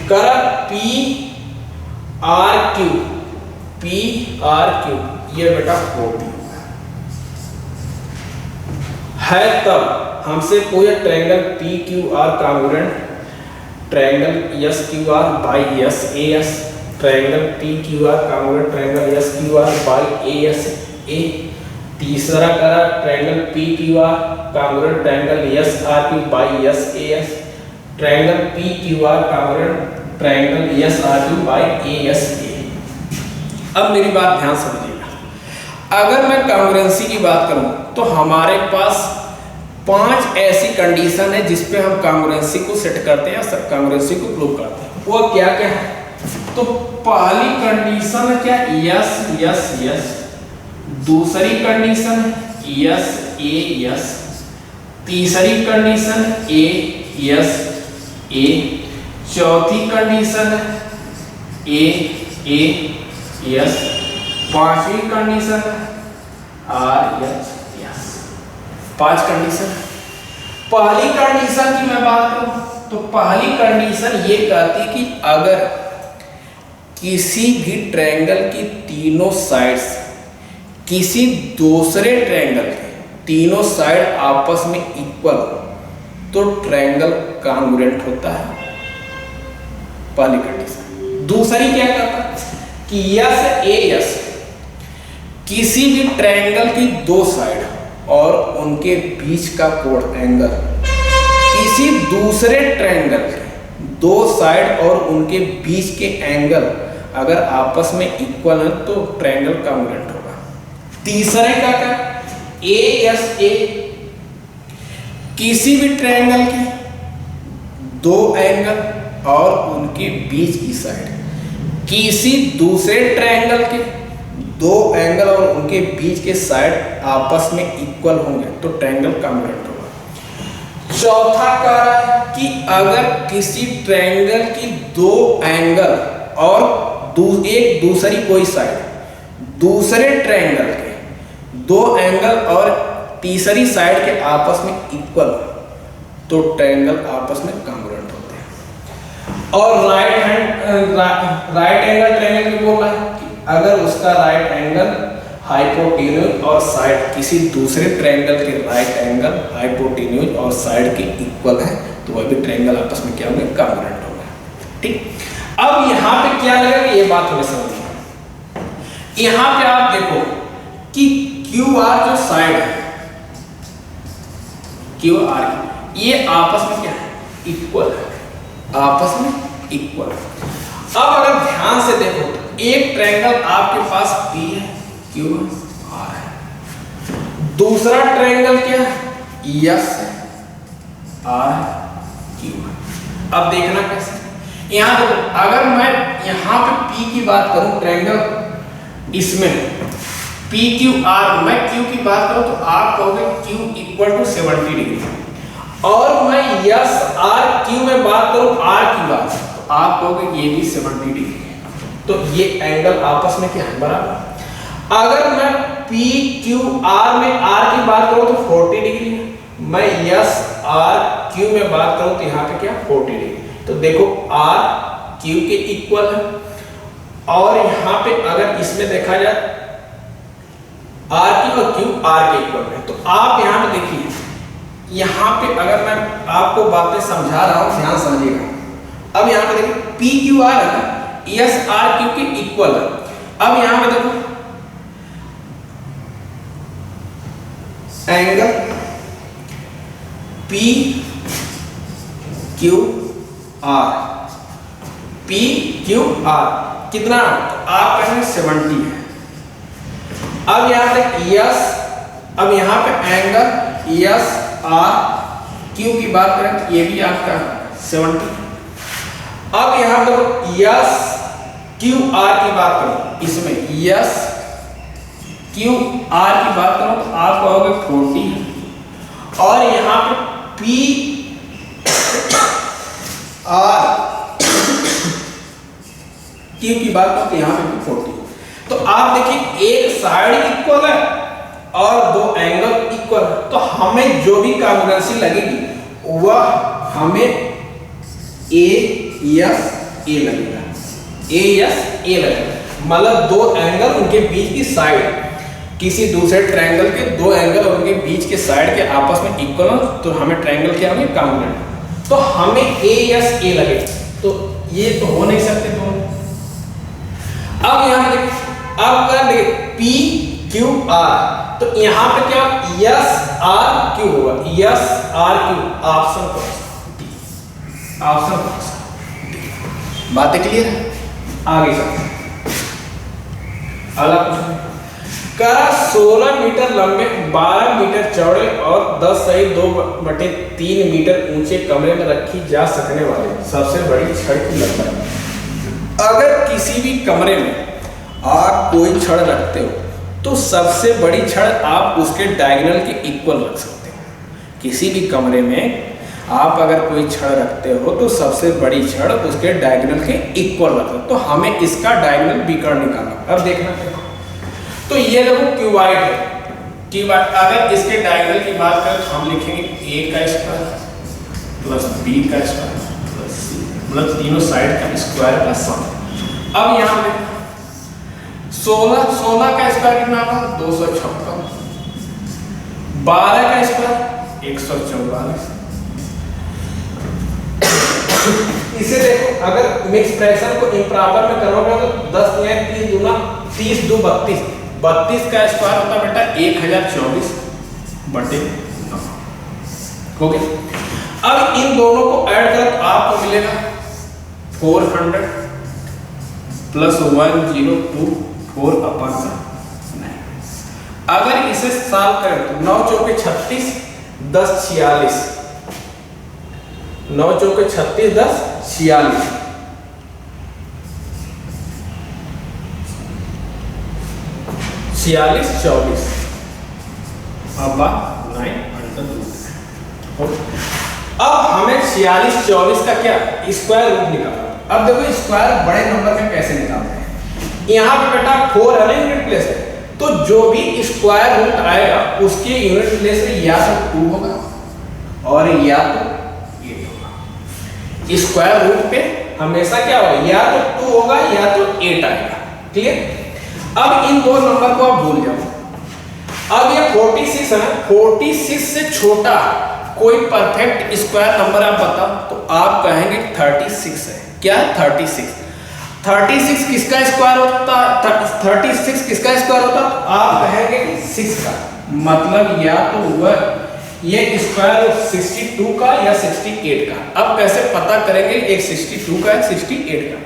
कर PRQ ये बेटा 40 है। तब हमसे पूछा triangle PQR congruent triangle SQR by SAS, triangle PQR congruent triangle SQR by ASA। तीसरा करा triangle PQR congruent triangle SRP by SAS, triangle PQR congruent triangle SRP by ASA। अब मेरी बात ध्यान समझिएगा। अगर मैं कांग्रुएंसी की बात करूं तो हमारे पास 5 ऐसी कंडीशन है जिस पे हम कांग्रुएंसी को सेट करते हैं या कांग्रुएंसी को प्रूव करते हैं। वो क्या क्या है? तो पहली कंडीशन है क्या? यस। दूसरी कंडीशन यस। तीसरी कंडीशन ए। चौथी कंडीशन यस। पांचवी कंडीशन यस। 5 कंडीशन। पहली कंडीशन की मैं बात करूं तो पहली कंडीशन ये कहती है कि अगर किसी भी ट्रायंगल की तीनों साइड्स किसी दूसरे ट्रायंगल के तीनों साइड आपस में इक्वल तो ट्रायंगल कांग्रुएंट होता है। पहली कंडीशन। दूसरी क्या कहता है कि SAS किसी भी ट्रायंगल की दो साइड और उनके बीच का कोण एंगल किसी दूसरे ट्रायंगल के दो साइड और उनके बीच के एंगल अगर आपस में इक्वल है तो ट्रायंगल कांग्रुएंट होगा। तीसरा क्या ASA किसी भी ट्रायंगल के दो एंगल और उनके बीच की साइड किसी दूसरे ट्रायंगल के दो एंगल और उनके बीच के साइड आपस में इक्वल होंगे तो ट्रायंगल कांग्रुएंट होगा। चौथा कह रहा है कि अगर किसी ट्रायंगल की दो एंगल और एक दूसरी कोई साइड दूसरे ट्रायंगल के दो एंगल और तीसरी साइड के आपस में इक्वल तो ट्रायंगल आपस में कांग्रुएंट होते हैं। और राइट एंगल ट्रायंगल की बोल रहा है कि अगर उसका राइट एंगल हाइपोटेन्यूज और साइड किसी दूसरे ट्रायंगल के राइट एंगल हाइपोटेन्यूज और साइड के इक्वल है तो वह भी ट्रायंगल आपस में क्या होंगे? कांग्रुएंट होंगे। ठीक। अब यहाँ पे क्या लगेगा ये बात हमें समझना। यहाँ पे आप देखो कि QR जो साइड है QR ये आपस में क्या है? इक्वल है, आपस में इक्वल। अब अगर ध्यान से देखो तो एक ट्रायंगल आपके पास P है QR है, दूसरा ट्रायंगल क्या है? S है RQ। अब देखना कैसे? यहाँ देखो अगर मैं यहाँ पे P की बात करूं ट्रायंगल इसमें पी क्यू आर, मैं क्यू की बात करूं तो आप कहोगे क्यू इक्वल टू 70 डिग्री, और मैं यस आर क्यू में बात करूं आर की बात, तो आप कहोगे ये भी 70 डिग्री है। तो ये एंगल आपस में क्या है, बराबर। अगर मैं पी क्यू आर में आर की बात करूं तो 40 डिग्री है, मैं यस आर क्यू में बात करूं तो यहाँ पे क्या 40 डिग्री। तो देखो आर क्यू के इक्वल है, और यहाँ पे अगर इसमें देखा जाए आर क्यू और क्यू आर के इक्वल है, तो आप यहाँ पे देखिए, यहाँ पे अगर मैं आपको बातें समझा रहा हूँ ध्यान समझिएगा। अब यहाँ पे देखिए पी क्यू आर है ना, यस आर क्यू के इक्वल है। अब यहाँ पे देखो angle P Q R, P Q R कितना, तो आप कहेंगे 70 है। अब यहां पे यस, अब यहां पे एंगल यस आर क्यू की बात करें तो ये भी आपका 70। अब यहां पर यस क्यू आर की बात करो, इसमें यस क्यू आर की बात करो तो आप कहोगे 40, और यहां पे पी आर क्यू की बात करो तो यहां पे भी 40। तो आप देखिए एक साइड इक्वल है और दो एंगल इक्वल है, तो हमें जो भी कॉन्ग्रुएंसी लगेगी वह हमें ए यस ए लगेगा, ए यस ए लगेगा। मतलब दो एंगल उनके बीच की साइड, किसी दूसरे ट्रायंगल के दो एंगल और उनके बीच के साइड के आपस में इक्वल हो तो हमें ट्रायंगल क्या होंगे, कॉन्ग्रुएंट। तो हमें ए यस ए लगे, तो ये तो हो नहीं सकते दोनों। अब यहाँ देखिए, अब कर देखिए पी क्यू आर, तो यहाँ पे क्या यस आर क्यू होगा, यस आर क्यू, ऑप्शन कौन, ऑप्शन कौन सा। बातें क्लियर है, आगे चलते अगला क्वेश्चन। करा 16 मीटर लंबे 12 मीटर चौड़े और 10.2/3 मीटर ऊंचे कमरे में रखी जा सकने वाले सबसे बड़ी छड़ की लंबाई। अगर किसी भी कमरे में आप कोई छड़ रखते हो तो सबसे बड़ी छड़ आप उसके डायगोनल के इक्वल रख सकते हो। किसी भी कमरे में आप अगर कोई छड़ रखते हो तो सबसे बड़ी छड़ उसके डायगोनल के इक्वल रखो। तो हमें इसका डायगोनल बीकर निकालना। अब देखना है, तो ये देखो क्यूबाइड है, क्यूबाइड अगर इसके डायगोनल की बात करें तो हम लिखेंगे ए का स्क्वायर प्लस बी का स्क्वायर प्लस सी, मतलब तीनों साइड का स्क्वायर का सम। अब यहाँ पे 16 का स्क्वायर कितना होगा 256, 12 का स्क्वायर 144। इसे देखो अगर मिक्स फ्रैक्शन को इम्प्रॉपर में करोगे तो 10 या 3 दूना 30 2 32, 32 का स्क्वायर होता बेटा 1024 बटे 9। ओके, अब इन दोनों को ऐड करें तो आपको मिलेगा 400 प्लस 1024/9। अगर इसे सॉल्व करें तो 9 चौके 36, 10 46, 9 चौके 36, 10 46, 46 24, अब 9/2। अब हमें 46 24 का क्या स्क्वायर रूट निकालना। अब देखो स्क्वायर बड़े नंबर में कैसे निकालते हैं। यहाँ पे बेटा 4 है ना यूनिट प्लेस है, तो जो भी स्क्वायर रूट आएगा उसके यूनिट प्लेस में या तो 2 होगा और या तो 8 होगा। स्क्वायर रूट पे हमेशा क्या होगा, या तो 2 होगा या तो 8 आएगा। क्लियर। अब इन दो नंबर को आप भूल जाओ। अब ये 46 है, 46 से छोटा कोई परफेक्ट स्क्वायर नंबर आप बताओ तो आप कहेंगे 36 है। क्या है 36? 36 किसका स्क्वायर होता है? 36 किसका स्क्वायर होता है? आप कहेंगे 6 का। मतलब या तो वह ये स्क्वायर 62 का या 68 का। अब कैसे पता करेंगे एक 62 का एक 68 का?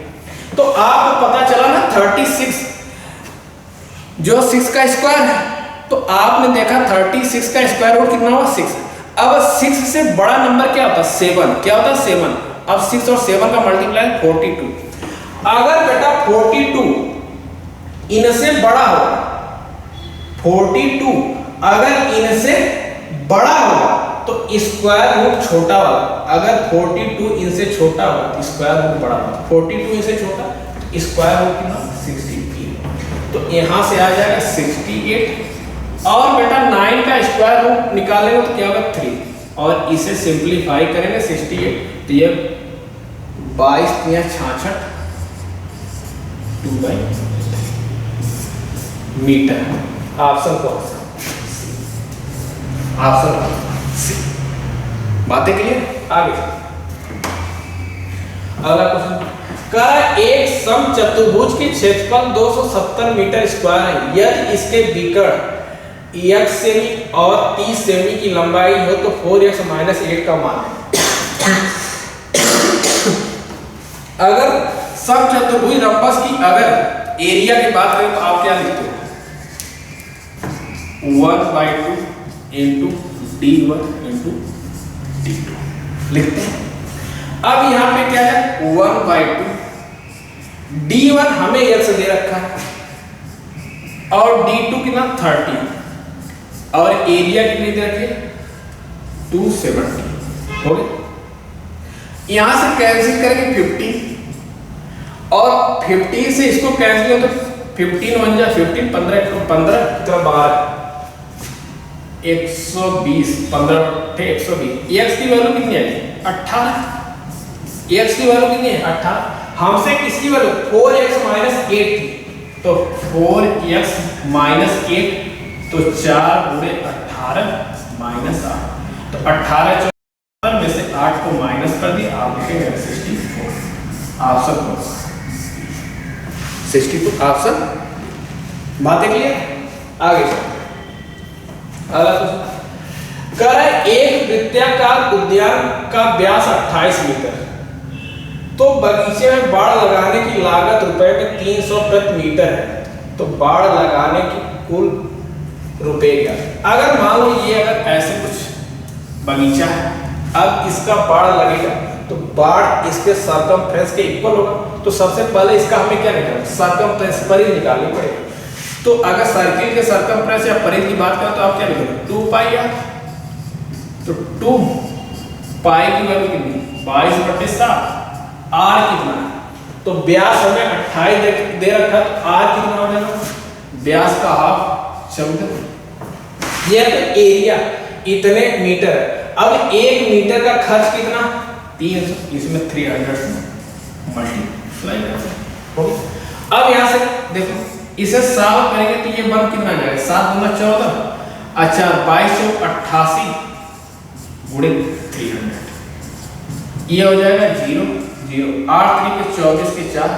तो आपको पता चला ना 36 जो 6 का स्क्वायर है, तो आपने देखा 36 का स्क्वायर रूट कितना हुआ 6। अब 6 से बड़ा नंबर क्या होता है 7। क्या होता है 7। अब 6 और 7 का मल्टीप्लाई 42। अगर बेटा 42 इनसे बड़ा हो 42 अगर इनसे बड़ा होगा तो स्क्वायर रूट छोटा वाला, अगर 42 इनसे छोटा होगा तो स्क्वायर रूट बड़ा होगा, 42 इनसे छोटा तो स्क्वायर रूट कितना 68, तो यहाँ से आ जाएगा 68 और बेटा 9 का स्क्वायर रूट निकालेंगे तो क्या होगा 3 और इसे सिंप्लीफाई करेंगे 68 तो ये 22 या 66 2/3 मीटर। ऑप्शन कौन सा? Option C. बातें क्लियर? आगे अगला क्वेश्चन का एक समचतुर्भुज की क्षेत्रफल 270 मीटर स्क्वायर है, यदि इसके विकर्ण x सेमी और 30 सेमी की लंबाई हो तो 4x - 8 का मान है। अगर समचतुर्भुज रंबस की अगर एरिया की बात करें तो आप क्या लिखते हो? 1/2 इंटू d1 इंटू d2 लिखते हैं। अब यहां पे क्या है 1/2 d1 हमें x दे रखा है और d2 कितना 30 और एरिया कितनी दे रखी है 270 हो गया। यहां से कैंसिल करेंगे 50 और 50 से इसको कैंसिल हो तो 15 1 जा 15 15 15 तो 12 120 15 120 x की वैल्यू कितनी है 18 x की वैल्यू कितनी है 18 हमसे किसकी वैल्यू 4x - 8 थी तो 4x - 8 तो 4 गुणे 18 माइनस 8 तो 18 14 में से 8 को माइनस कर दिया आप लिखेंगे 64 ऑप्शन कौन सा 62 ऑप्शन। बातें क्लियर? आगे अगला क्वेश्चन कह रहा है एक वृत्ताकार उद्यान का व्यास 28 मीटर तो बगीचे में बाड़ लगाने की लागत रुपए में 300 प्रति मीटर है, तो बाड़ लगाने की कुल रुपए क्या? अगर मान लो ये अगर ऐसे कुछ बगीचा है, अब इसका बाड़ लगेगा तो बाड़ इसके सर्कमफ्रेंस के इक्वल होगा, तो सबसे पहले इसका हमें क्या निकालना सर्कमफ्रेंस परिधि निकालनी पड़ेगी। तो अगर सर्किल के सर्कमफ्रेंस या परिधि की बात करें तो आप क्या लिखोगे 2πr तो 2π की वैल्यू कितनी 22/7 r कितना है तो व्यास हमें 28 दे रखा तो r कितना हो जाएगा व्यास का हाफ 14 ये तो एरिया इतने मीटर है। अब 1 मीटर का खर्च कितना 300 इसमें 300 मल्टीप्लाई करते हैं। अब यहां से देखो इसे 7 करेंगे तो ये बन कितना जाएगा 7 गुना 14 अच्छा 2288 गुणे 300 ये हो जाएगा 0 0 8 3 के 24 के 4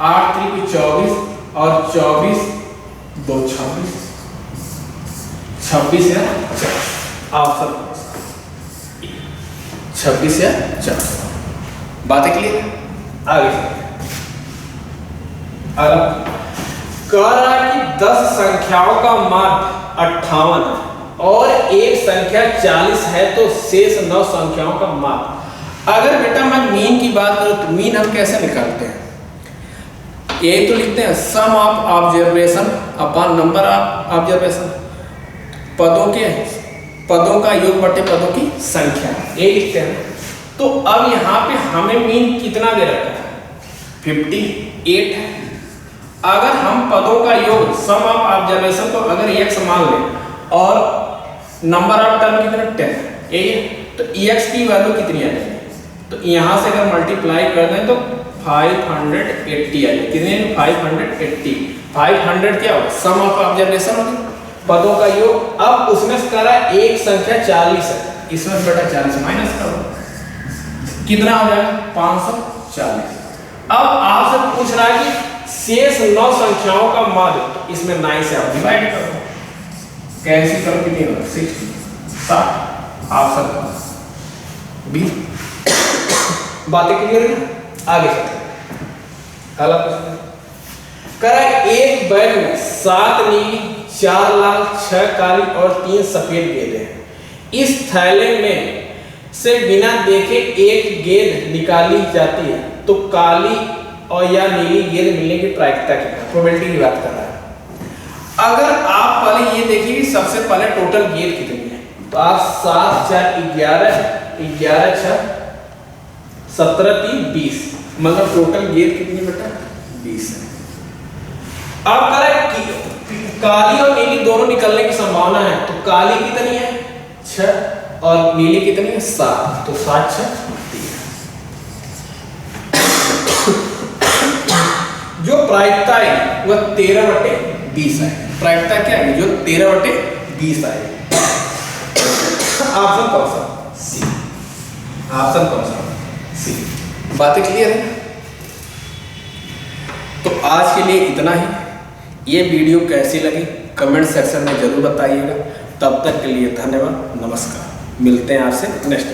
8 3 के 24 और 24 2 26 26 या 4 ऑप्शन 26 या 4। बातें क्लियर? आगे अगला कह रहा है कि 10 संख्याओं का माध्य 58 है और एक संख्या 40 है तो शेष 9 संख्याओं का माध्य। अगर बेटा मैं मीन की बात करूं तो मीन हम कैसे निकालते हैं यही तो लिखते हैं sum of observation upon number of observation पदों का योग बटे पदों की संख्या यही लिखते हैं। तो अब यहाँ पे हमें मीन कितना दे रखा है 58 है। अगर हम पदों का योग सम ऑफ ऑब्जर्वेशन को अगर x मान लें और नंबर ऑफ टर्म कितना 10 यही है तो x की वैल्यू कितनी आ जाएगी तो यहाँ से अगर मल्टीप्लाई कर दें तो 580 आ जाएगी कितने 500 क्या होगा सम ऑफ ऑब्जर्वेशन होगी पदों का योग। अब उसमें से कह रहा है एक संख्या 40 है इसमें बेटा 40 माइनस करो कितना हो जाएगा 540। अब आपसे पूछ रहा है कि शेष 9 संख्याओं का माध्य तो इसमें 9 से आप डिवाइड करो कैसे करो कितनी होगा 60 60 ऑप्शन बी। बातें क्लियर है? आगे अगला प्रश्न करा एक बैग में 7 नीली 4 लाल 6 काली और 3 सफेद गेंदें हैं। इस थैले में से बिना देखे एक गेंद निकाली जाती है तो काली और या नीली गेंद मिलने की प्रायिकता क्या है प्रोबेबिलिटी की बात कर रहा है। अगर आप पहले ये देखिए कि सबसे पहले टोटल गेंद कितनी है। तो आप 7 4 11 11 6 17 3 20, मतलब टोटल गेंद कितनी बेटा 20 है। अब करें काली और नीली दोनों निकलने की संभावना है, तो काली कितनी है 6 और नीली कितनी है 7, तो 7 6 13। जो प्रायिकता है वह 13/20 है। प्रायिकता क्या है, जो 13/20 आएगी। ऑप्शन कौन सा, सी। ऑप्शन कौन सा, सी। बातें क्लियर है। तो आज के लिए इतना ही। ये वीडियो कैसी लगी कमेंट सेक्शन में जरूर बताइएगा। तब तक के लिए धन्यवाद, नमस्कार। मिलते हैं आपसे नेक्स्ट।